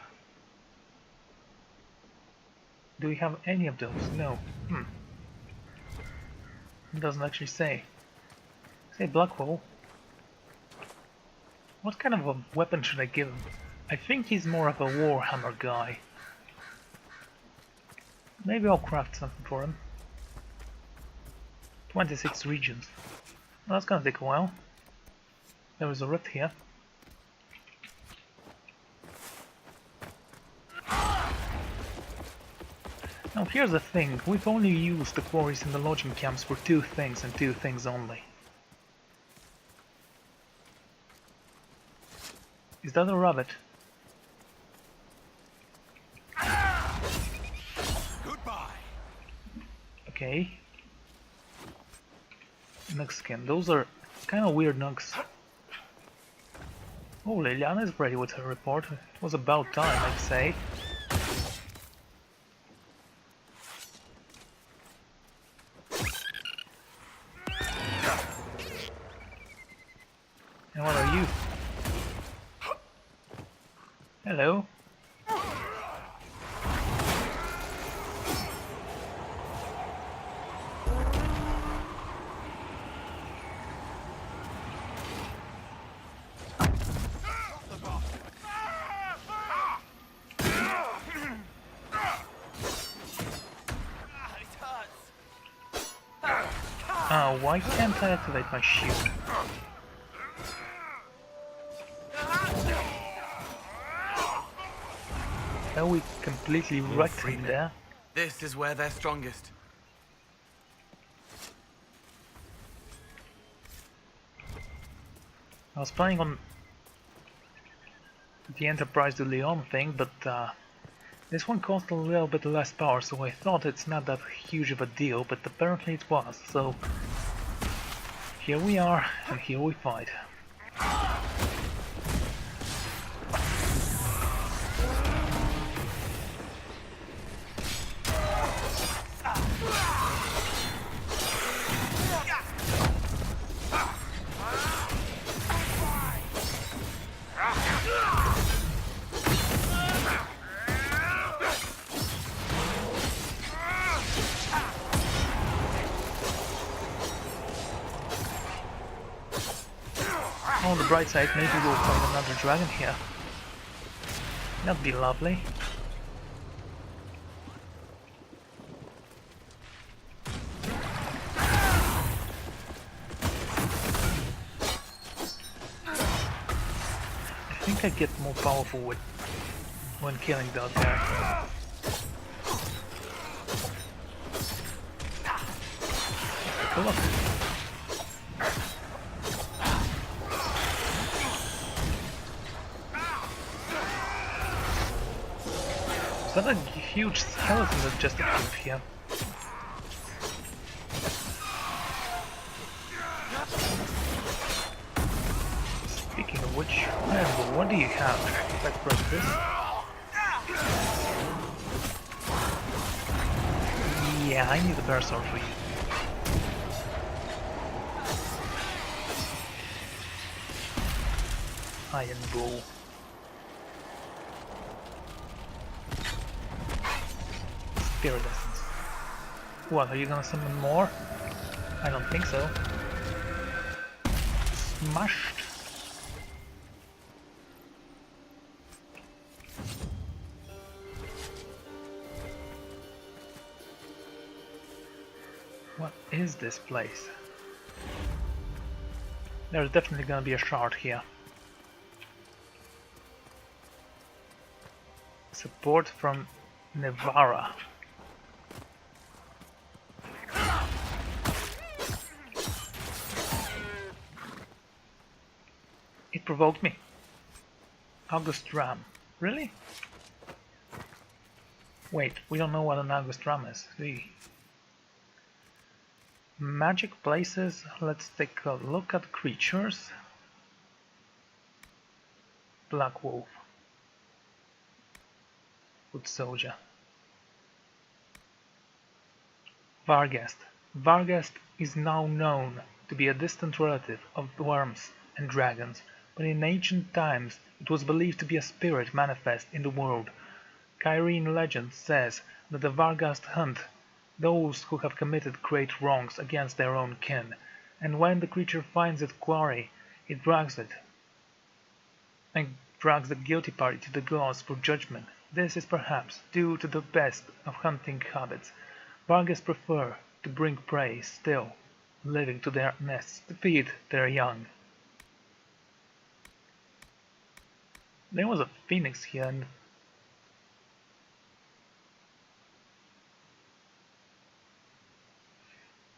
Do we have any of those? No. It doesn't actually say. Say black hole. What kind of a weapon should I give him? I think he's more of a warhammer guy. Maybe I'll craft something for him. 26 regions. Well, that's gonna take a while. There is a rift here. Now here's the thing, we've only used the quarries and the lodging camps for two things and two things only. Is that a rabbit? Goodbye. Okay. Nug skin, those are kind of weird nugs. Oh, Liliana is ready with her report. It was about time, I'd say. And what are you? Hello. Why can't I activate my shield? Are we completely wrecked him there? This is where they're strongest. I was planning on the Enterprise de Leon thing, but this one cost a little bit less power, so I thought it's not that huge of a deal, but apparently it was, so here we are, and here we fight. On the bright side, maybe we'll find another dragon here. That'd be lovely. I think I get more powerful when killing that guy. Take a look. Is that a huge skeleton that just appeared here? Speaking of which, what do you have? Let's press this. Yeah, I need a bear sword for you. Iron bow. Iridescence. What, are you gonna summon more? I don't think so. Smashed. What is this place? There's definitely gonna be a shard here. Support from Nevara. provoked me. August Ram. Really? Wait, we don't know what an August Ram is. Magic places. Let's take a look at creatures. Black Wolf. Foot Soldier. Varghest. Varghest is now known to be a distant relative of worms and dragons, but in ancient times it was believed to be a spirit manifest in the world. Kyrene legend says that the Varghest hunt those who have committed great wrongs against their own kin, and when the creature finds its quarry, it drags the guilty party to the gods for judgment. This is perhaps due to the best of hunting habits. Varghest prefer to bring prey still living to their nests to feed their young. There was a phoenix here, and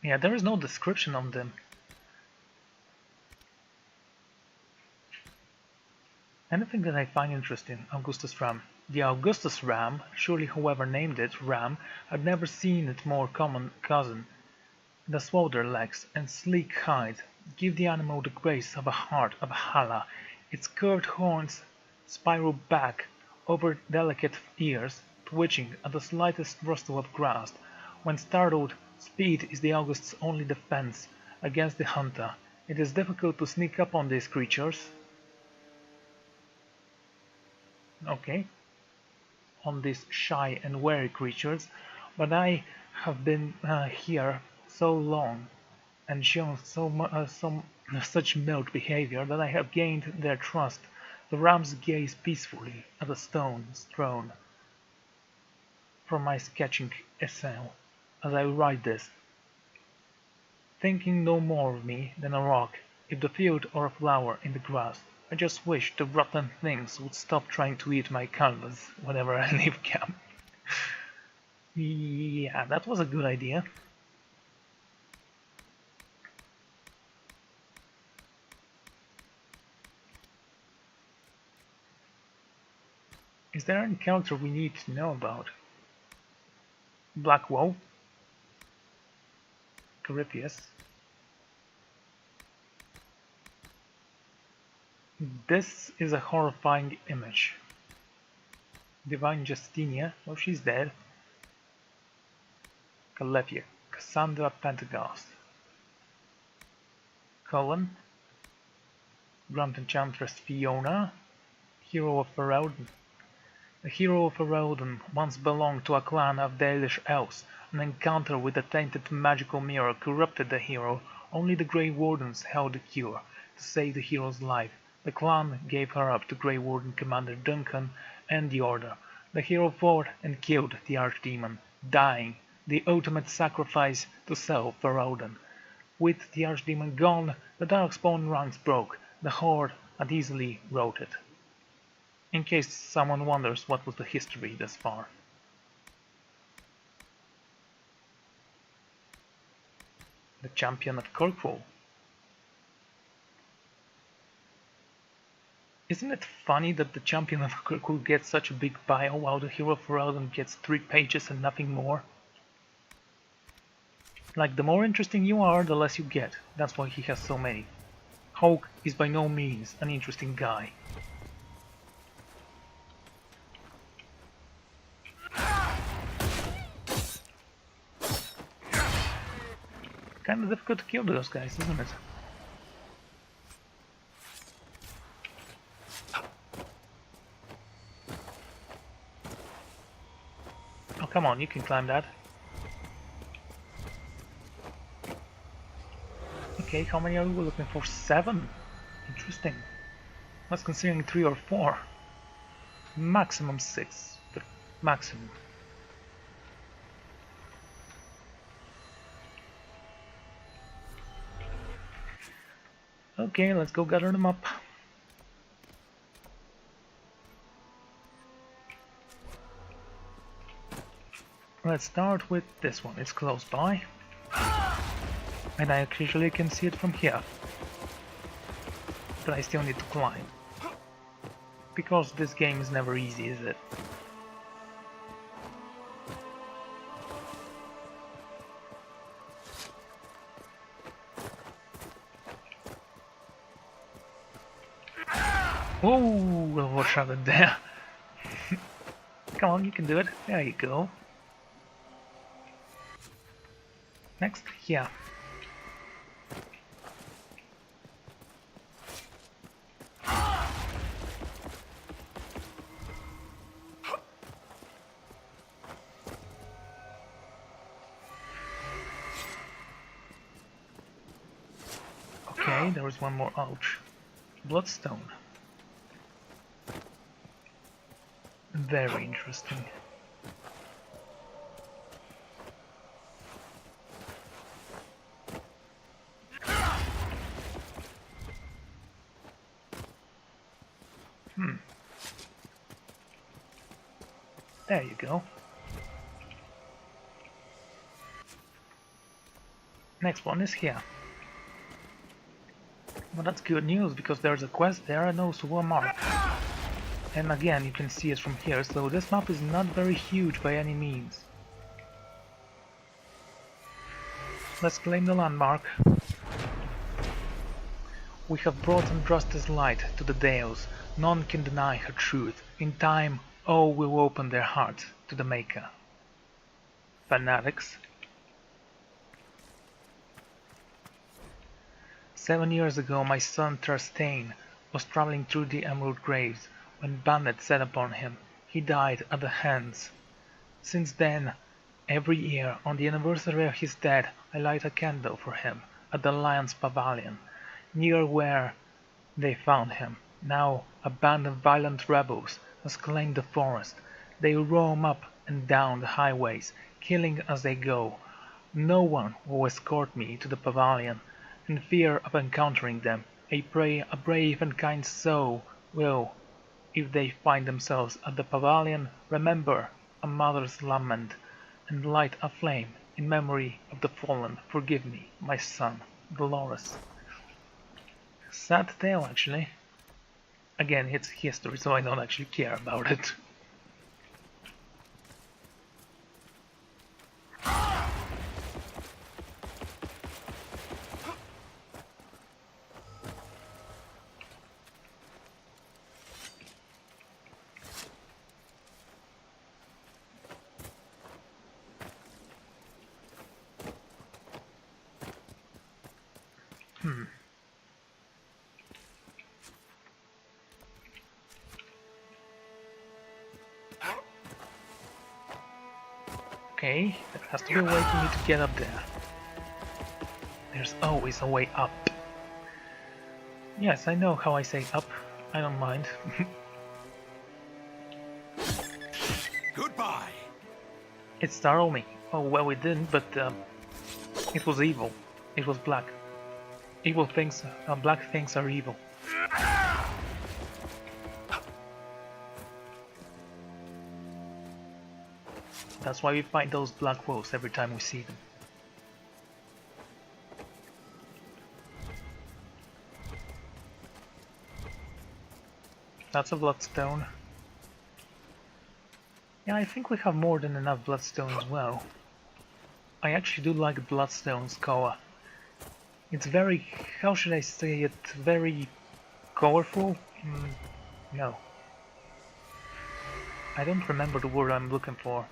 yeah, there is no description on them. Anything that I find interesting, Augustus Ram. The Augustus Ram, surely whoever named it Ram, had never seen its more common cousin. The slaughter legs and sleek hide give the animal the grace of a heart of Hala. Its curved horns spiral back over delicate ears, twitching at the slightest rustle of grass. When startled, speed is the August's only defense against the hunter. It is difficult to sneak up on these creatures. Okay. On these shy and wary creatures, but I have been here so long and shown such mild behavior that I have gained their trust. The rams gaze peacefully at the stones thrown from my sketching essay as I write this, thinking no more of me than a rock, if the field or a flower in the grass. I just wish the rotten things would stop trying to eat my canvas whenever I leave camp. Yeah, that was a good idea. Is there any character we need to know about? Black Wolf? Corypheus? This is a horrifying image. Divine Justinia, well, she's dead. Calethea, Cassandra Pentecost. Cullen, Grand Enchantress Fiona, Hero of Ferelden. The hero of Ferelden once belonged to a clan of Dalish elves. An encounter with the tainted magical mirror corrupted the hero. Only the Grey Wardens held the cure to save the hero's life. The clan gave her up to Grey Warden Commander Duncan and the Order. The hero fought and killed the Archdemon, dying, the ultimate sacrifice to save Ferelden. With the Archdemon gone, the Darkspawn ranks broke. The Horde had easily routed. In case someone wonders what was the history thus far. The champion of Kirkwall. Isn't it funny that the champion of Kirkwall gets such a big bio while the hero of Ferelden gets 3 pages and nothing more? Like, the more interesting you are, the less you get. That's why he has so many. Hawke is by no means an interesting guy. Kinda difficult to kill those guys, isn't it? Oh, come on, you can climb that. Okay, how many are we looking for? 7? Interesting. I was considering 3 or 4. Maximum 6, but maximum. Okay, let's go gather them up. Let's start with this one, it's close by. And I actually can see it from here. but I still need to climb. Because this game is never easy, is it? Whoa, well, what shot it there? Come on, you can do it. There you go. Next, yeah. Okay, there was one more. Ouch. Bloodstone. Very interesting. There you go. Next one is here. Well, that's good news, because there's a quest there and also one mark. And again, you can see it from here, so this map is not very huge by any means. Let's claim the landmark. We have brought Andraste's light to the Deus. None can deny her truth. In time, all will open their hearts to the Maker. Fanatics. 7 years ago, my son Trastane was traveling through the Emerald Graves when bandits set upon him. He died at the hands. Since then, every year, on the anniversary of his death, I light a candle for him at the Lion's Pavilion, near where they found him. Now, a band of violent rebels has claimed the forest. They roam up and down the highways, killing as they go. No one will escort me to the pavilion. In fear of encountering them, a brave and kind soul will, if they find themselves at the pavilion, remember a mother's lament and light a flame in memory of the fallen. Forgive me, my son, Dolores. Sad tale, actually. Again, it's history, so I don't actually care about it. Okay, there has to be a way for me to get up there. There's always a way up. Yes, I know how I say up. I don't mind. Goodbye. It startled me. Oh, well, it didn't, but it was evil. It was black. Evil things, black things are evil. That's why we fight those black wolves every time we see them. That's a bloodstone. Yeah, I think we have more than enough bloodstone as well. I actually do like bloodstone's Koa. It's very, how should I say it, very colorful? No. I don't remember the word I'm looking for.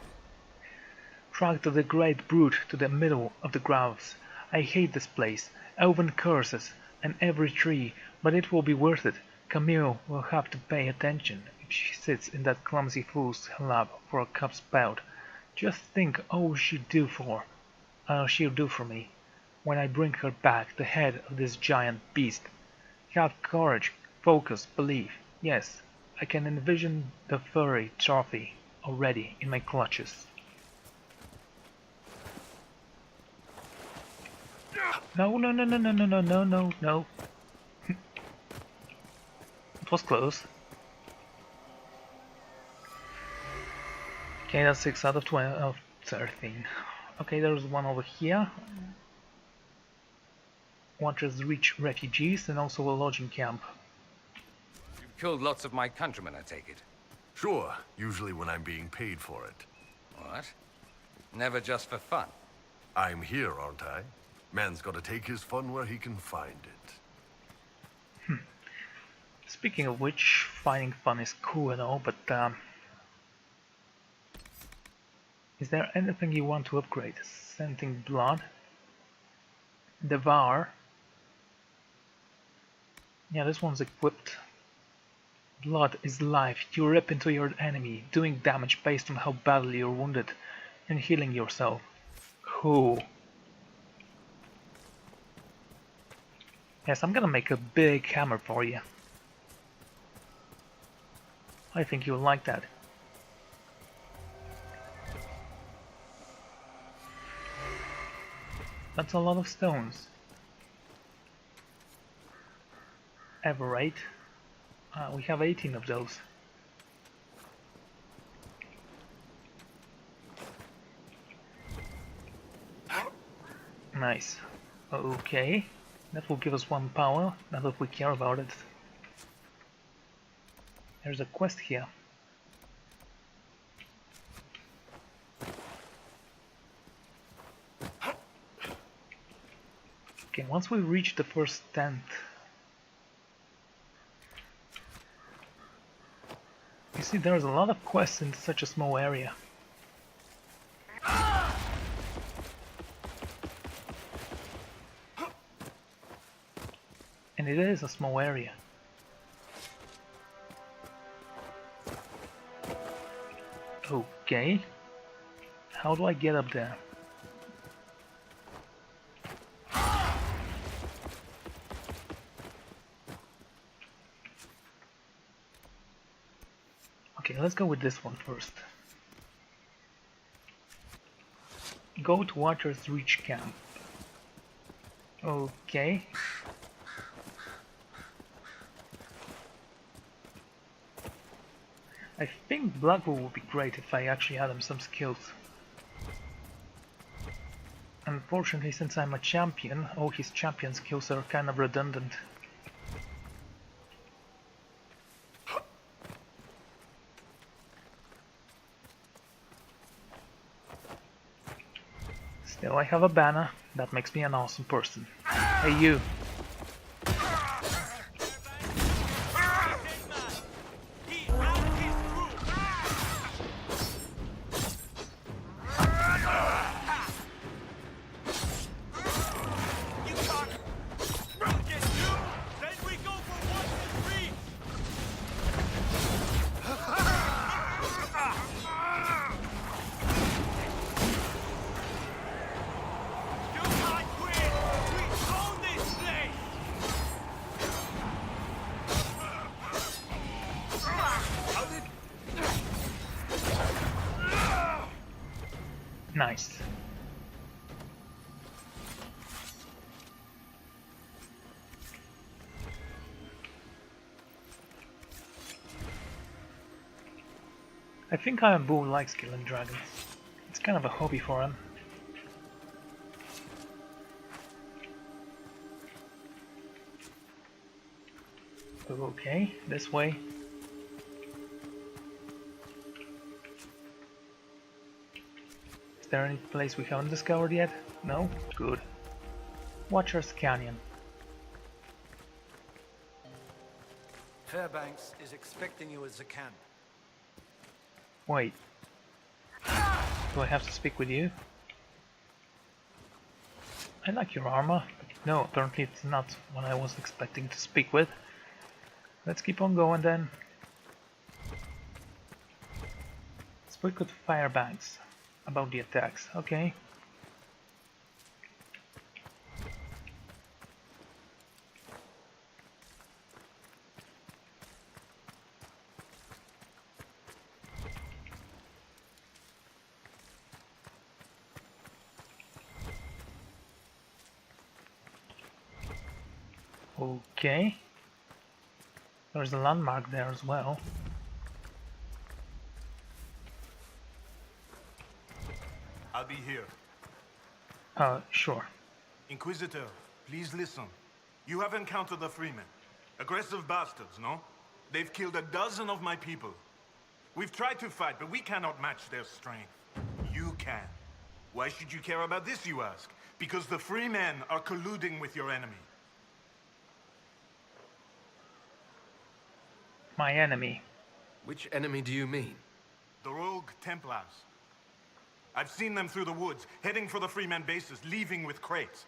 Dragged to the great brute to the middle of the groves. I hate this place, elven curses, and every tree, but it will be worth it. Camille will have to pay attention if she sits in that clumsy fool's lap for a cup spout. Just think all she'll do for me when I bring her back the head of this giant beast. Have courage, focus, believe. Yes, I can envision the furry trophy already in my clutches. No, no, no, no, no, no, no, no, no, no. It was close. Okay, that's 6 out of 13. Okay, there's one over here. Watchers reach refugees and also a lodging camp. Killed lots of my countrymen, I take it. Sure, usually when I'm being paid for it. What? Never just for fun. I'm here, aren't I? Man's gotta take his fun where he can find it. Speaking of which, finding fun is cool and all, but is there anything you want to upgrade? Scenting blood? Devour? Yeah, this one's equipped. Blood is life. You rip into your enemy, doing damage based on how badly you're wounded, and healing yourself. Cool. Yes, I'm gonna make a big hammer for you. I think you'll like that. That's a lot of stones. Ever 8? We have 18 of those. Nice. Okay. That will give us 1 power, not that we care about it. There's a quest here. Okay, once we reach the first tent, you see there's a lot of quests in such a small area. And it is a small area. Okay. How do I get up there? Okay, let's go with this one first. Go to Watcher's Reach camp. Okay. I think Blackwell would be great if I actually had him some skills. Unfortunately, since I'm a champion, all his champion skills are kind of redundant. Still, I have a banner. That makes me an awesome person. Hey, you! Nice. I think Iron Bull likes killing dragons. It's kind of a hobby for him. Okay, this way. Is there any place we haven't discovered yet? No? Good. Watcher's Canyon. Fairbanks is expecting you at the camp. Wait. Do I have to speak with you? I like your armor, but no, apparently it's not what I was expecting to speak with. Let's keep on going then. Speak with Fairbanks about the attacks, okay. Okay. There's a landmark there as well. I'll be here. Sure. Inquisitor, please listen. You have encountered the Freemen. Aggressive bastards, no? They've killed a dozen of my people. We've tried to fight, but we cannot match their strength. You can. Why should you care about this, you ask? Because the free men are colluding with your enemy. My enemy. Which enemy do you mean? The rogue Templars. I've seen them through the woods, heading for the Freemen bases, leaving with crates.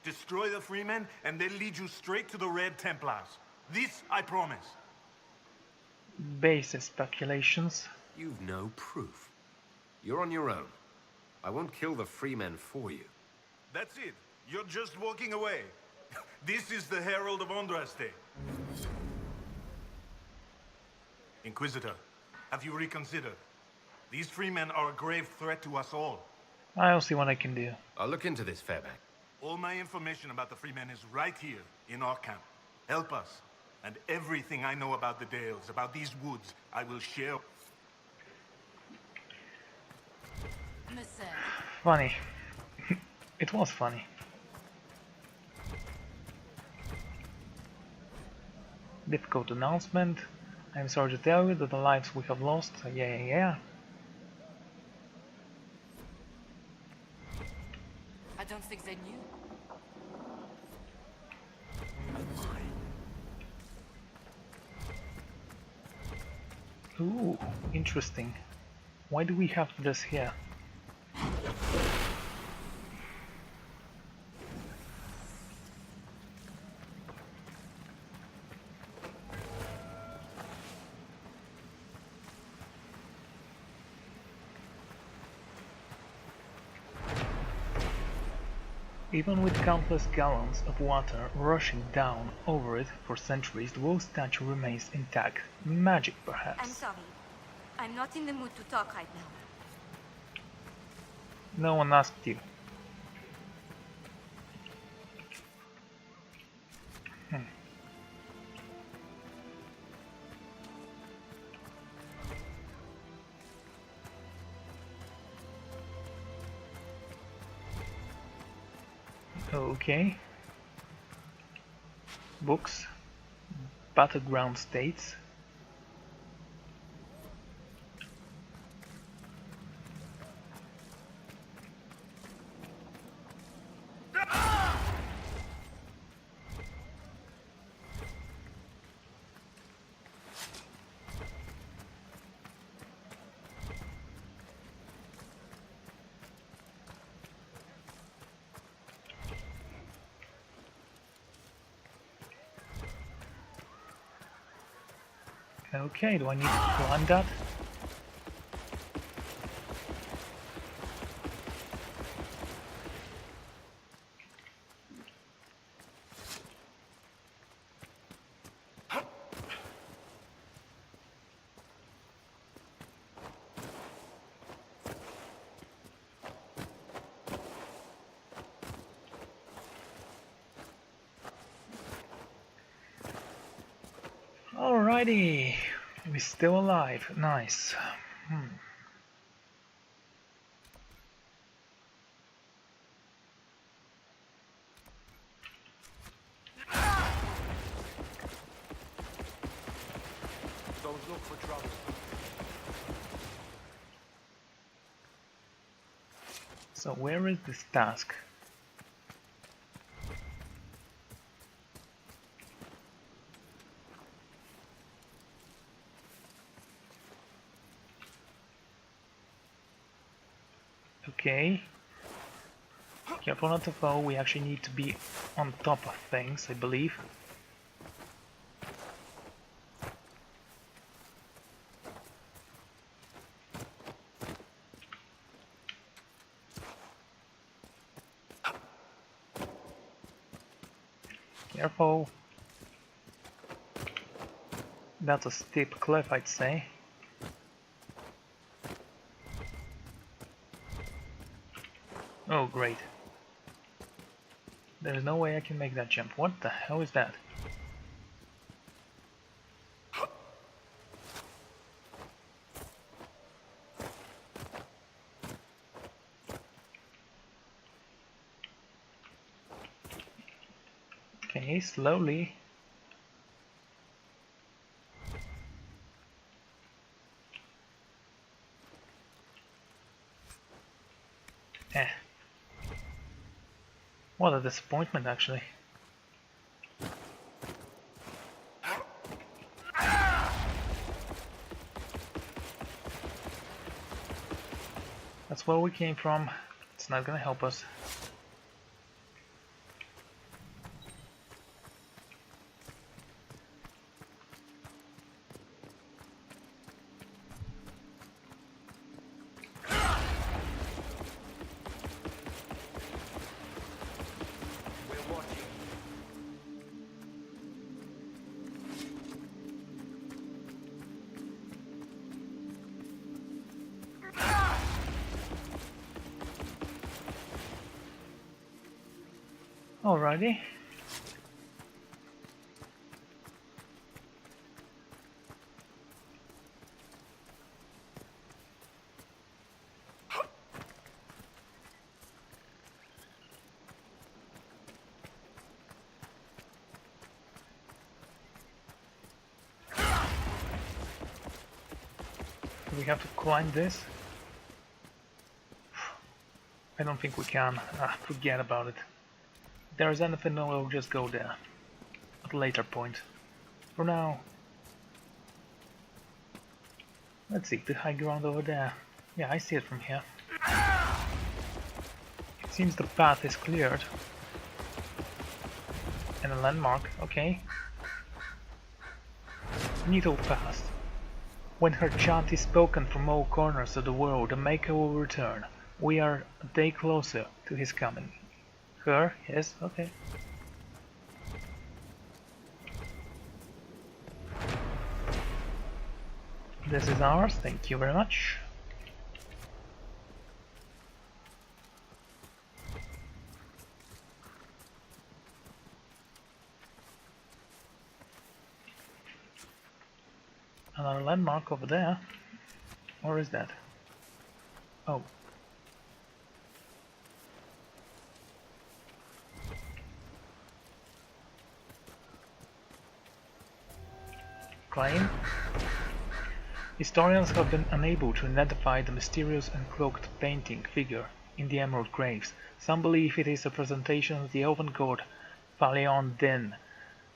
Destroy the Freemen, and they'll lead you straight to the Red Templars. This I promise. Basis speculations. You've no proof. You're on your own. I won't kill the Freemen for you. That's it. You're just walking away. This is the Herald of Andraste. Inquisitor, have you reconsidered? These Freemen are a grave threat to us all. I'll see what I can do. I'll look into this, Fairbank. All my information about the Freemen is right here, in our camp. Help us. And everything I know about the Dales, about these woods, I will share. Funny. It was funny. Difficult announcement. I'm sorry to tell you that the lives we have lost. Yeah. I don't think they knew. Ooh, interesting. Why do we have this here? Even with countless gallons of water rushing down over it for centuries, the wall statue remains intact. Magic, perhaps. I'm sorry. I'm not in the mood to talk right now. No one asked you. Okay. Books. Battleground states. Okay, do I need to climb that? Alrighty, we're still alive. Nice. Don't look for trouble. So where is this task? Okay. Careful not to fall, we actually need to be on top of things, I believe. Careful. That's a steep cliff, I'd say. Oh, great. There's no way I can make that jump. What the hell is that? Okay, slowly. Eh. What a disappointment, actually. That's where we came from. It's not gonna help us. Alrighty. Do we have to climb this? I don't think we can. Forget about it. If there is anything, we'll just go there. At a later point. For now... Let's see, the high ground over there. Yeah, I see it from here. It seems the path is cleared. And a landmark, okay. Needle Pass. When her chant is spoken from all corners of the world, the Maker will return. We are a day closer to his coming. Her? Yes, okay. This is ours, thank you very much. Another landmark over there. Or is that? Oh. Claim. Historians have been unable to identify the mysterious and cloaked painting figure in the Emerald Graves. Some believe it is a representation of the elven god Phaleon Din,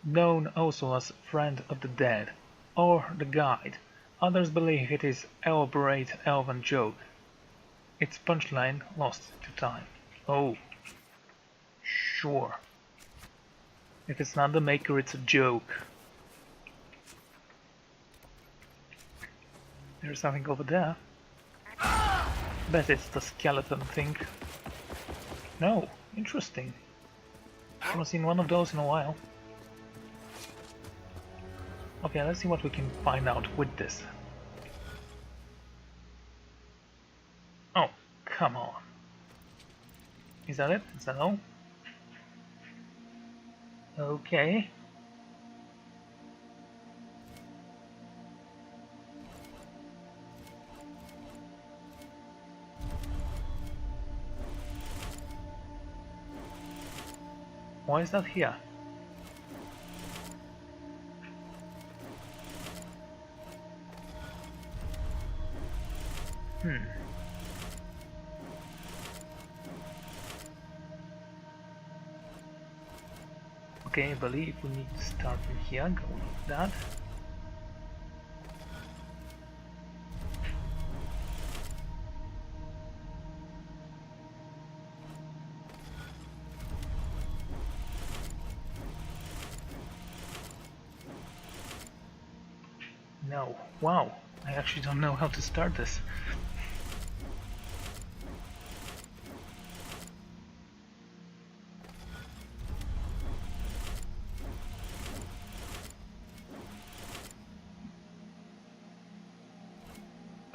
known also as Friend of the Dead, or the Guide. Others believe it is elaborate elven joke. Its punchline lost to time. Oh. Sure. If it's not the Maker, it's a joke. There's something over there. Bet it's the skeleton thing. No, interesting. Haven't seen one of those in a while. Okay, let's see what we can find out with this. Oh, come on. Is that it? Is that all? Okay. Why is that here? Okay, I believe we need to start from here, go like that. No. Wow, I actually don't know how to start this.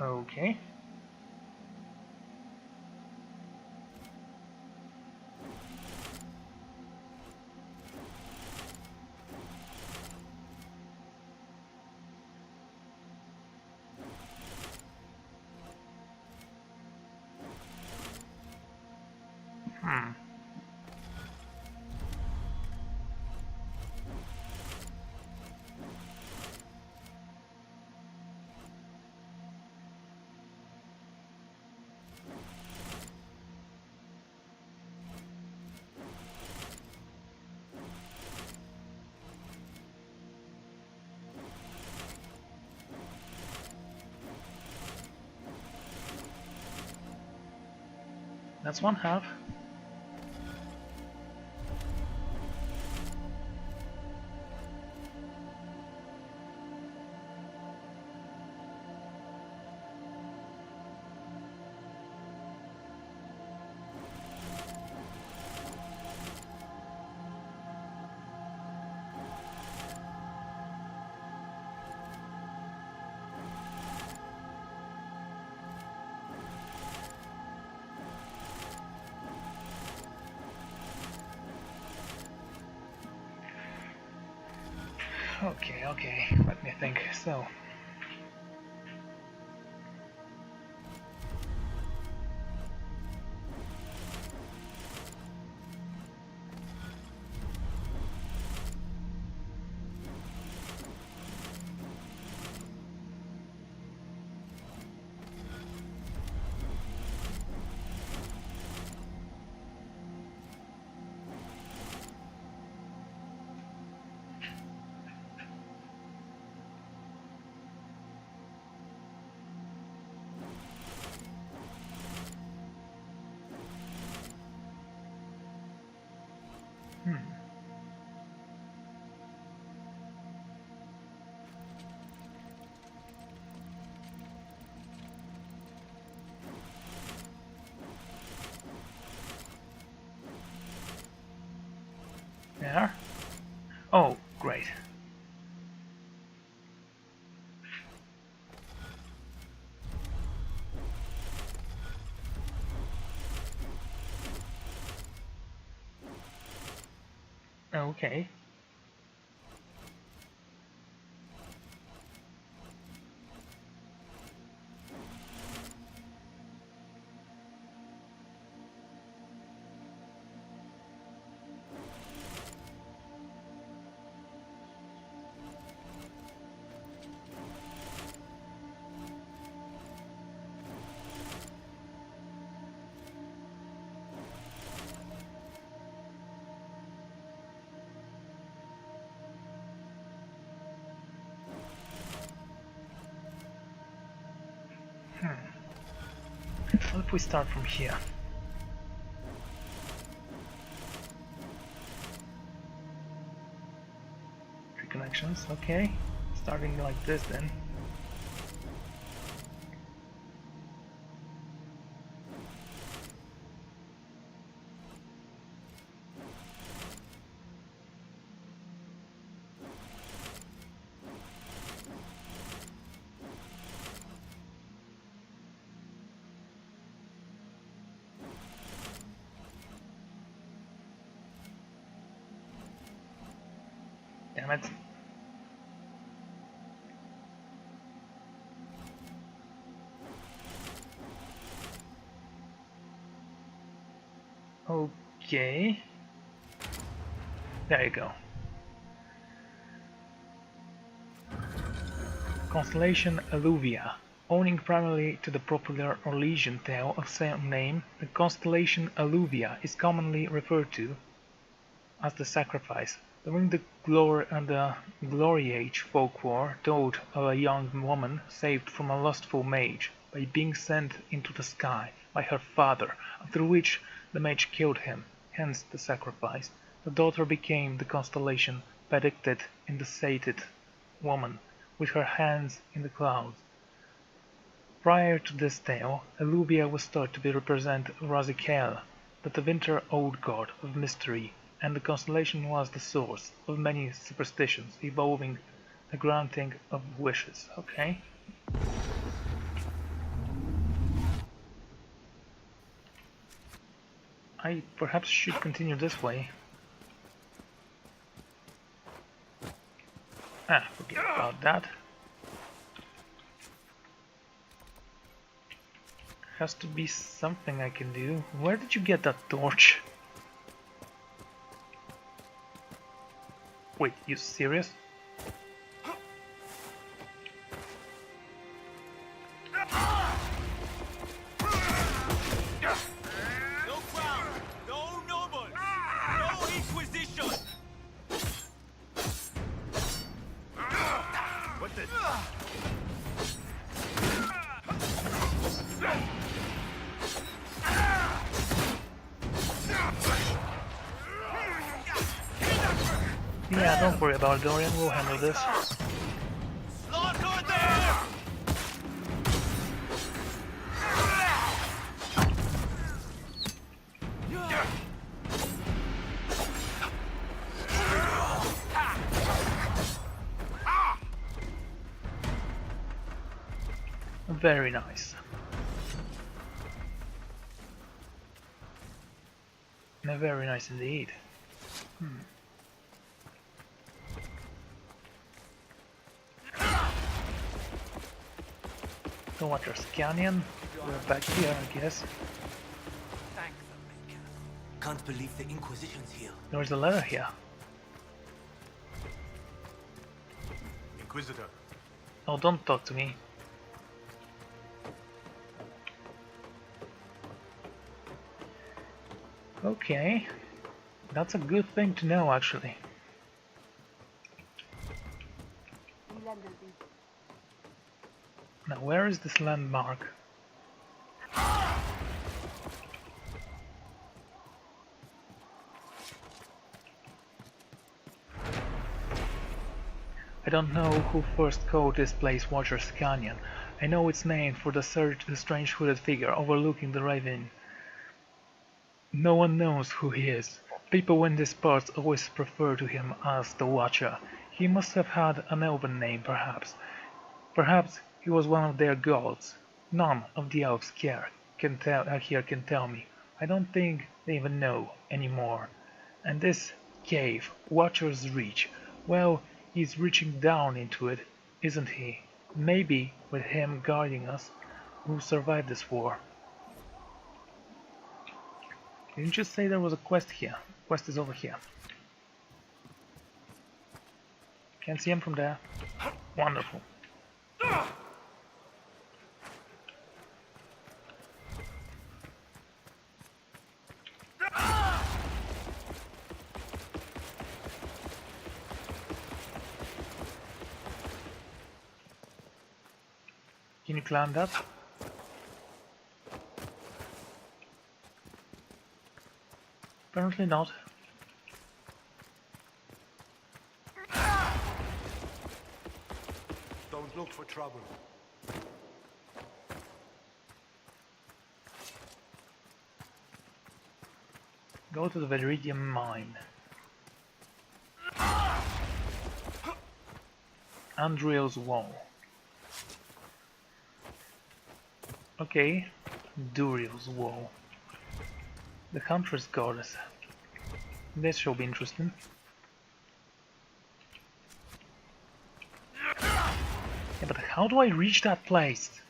Okay. That's one half. Okay, let me think. So, there. Oh, great. Okay. What if we start from here? Three connections, okay. Starting like this then. Damn it. Okay. There you go. Constellation Alluvia. Owing primarily to the popular Orlesian tale of same name, the constellation Alluvia is commonly referred to as the sacrifice. During the Glory Age folklore told of a young woman saved from a lustful mage by being sent into the sky by her father, after which the mage killed him, hence the sacrifice. The daughter became the constellation predicted in the sated woman, with her hands in the clouds. Prior to this tale, Alluvia was thought to represent Raziel, the winter old god of mystery, and the constellation was the source of many superstitions involving the granting of wishes. Okay? I perhaps should continue this way. Forget about that. Has to be something I can do. Where did you get that torch? Wait, you serious? No crown, no nobles, no Inquisition. What the? Yeah, don't worry about it, Dorian, we'll handle this. Slaughter there! Very nice. Very nice indeed. So what, you're Scanian? We're back here, I guess. Can't believe the Inquisition's here. There's a letter here. Inquisitor, Oh, don't talk to me. Okay, that's a good thing to know, actually. Now, where is this landmark? I don't know who first called this place Watcher's Canyon. I know its name for the strange hooded figure overlooking the ravine. No one knows who he is. People in these parts always refer to him as the Watcher. He must have had an elven name, perhaps. Perhaps he was one of their gods. None of the elves here can tell me. I don't think they even know anymore. And this cave, Watcher's Reach, well, he's reaching down into it, isn't he? Maybe with him guarding us, who survived this war. Didn't you say there was a quest here? Quest is over here. Can't see him from there. Wonderful. Can you climb that? Apparently not. don't look for trouble. Go to the Viridium mine. Andreo's wall. Okay, Duriel's wall. The Huntress Goddess. This shall be interesting. Yeah, but how do I reach that place?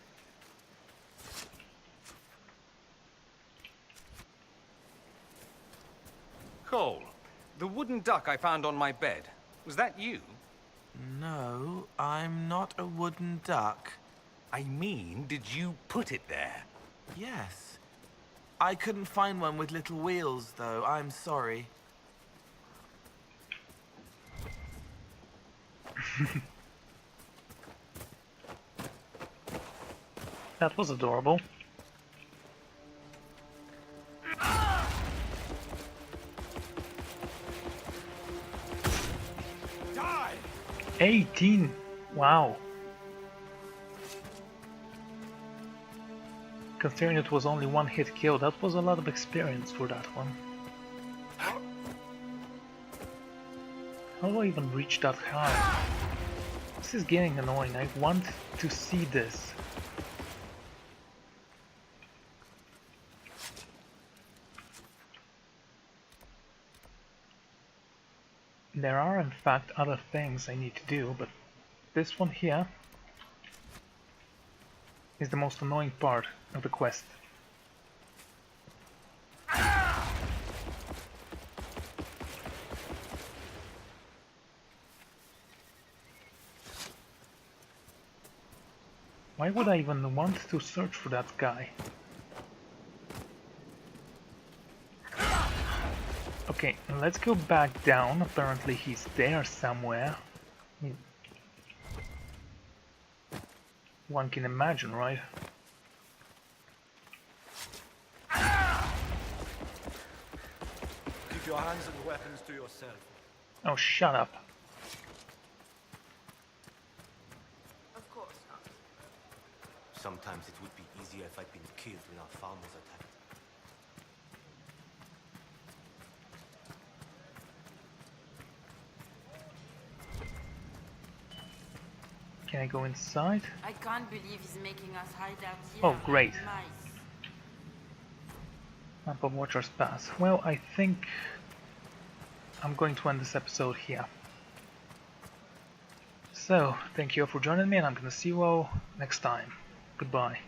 Cole, the wooden duck I found on my bed, was that you? No, I'm not a wooden duck. I mean, did you put it there? Yes. I couldn't find one with little wheels, though. I'm sorry. That was adorable. Die! 18! Wow. Considering it was only one hit kill, that was a lot of experience for that one. How do I even reach that high? This is getting annoying. I want to see this. There are in fact other things I need to do, but this one here is the most annoying part of the quest. Why would I even want to search for that guy? Okay, let's go back down. Apparently he's there somewhere. One can imagine, right? Keep your hands and weapons to yourself. Oh, shut up. Of course not. Sometimes it would be easier if I'd been killed when our farm was attacked. Can I go inside? I can't believe he's making us hide out here. Oh, great. like mice. Map of Watcher's Pass. Well, I think I'm going to end this episode here. So, thank you all for joining me, and I'm gonna see you all next time. Goodbye.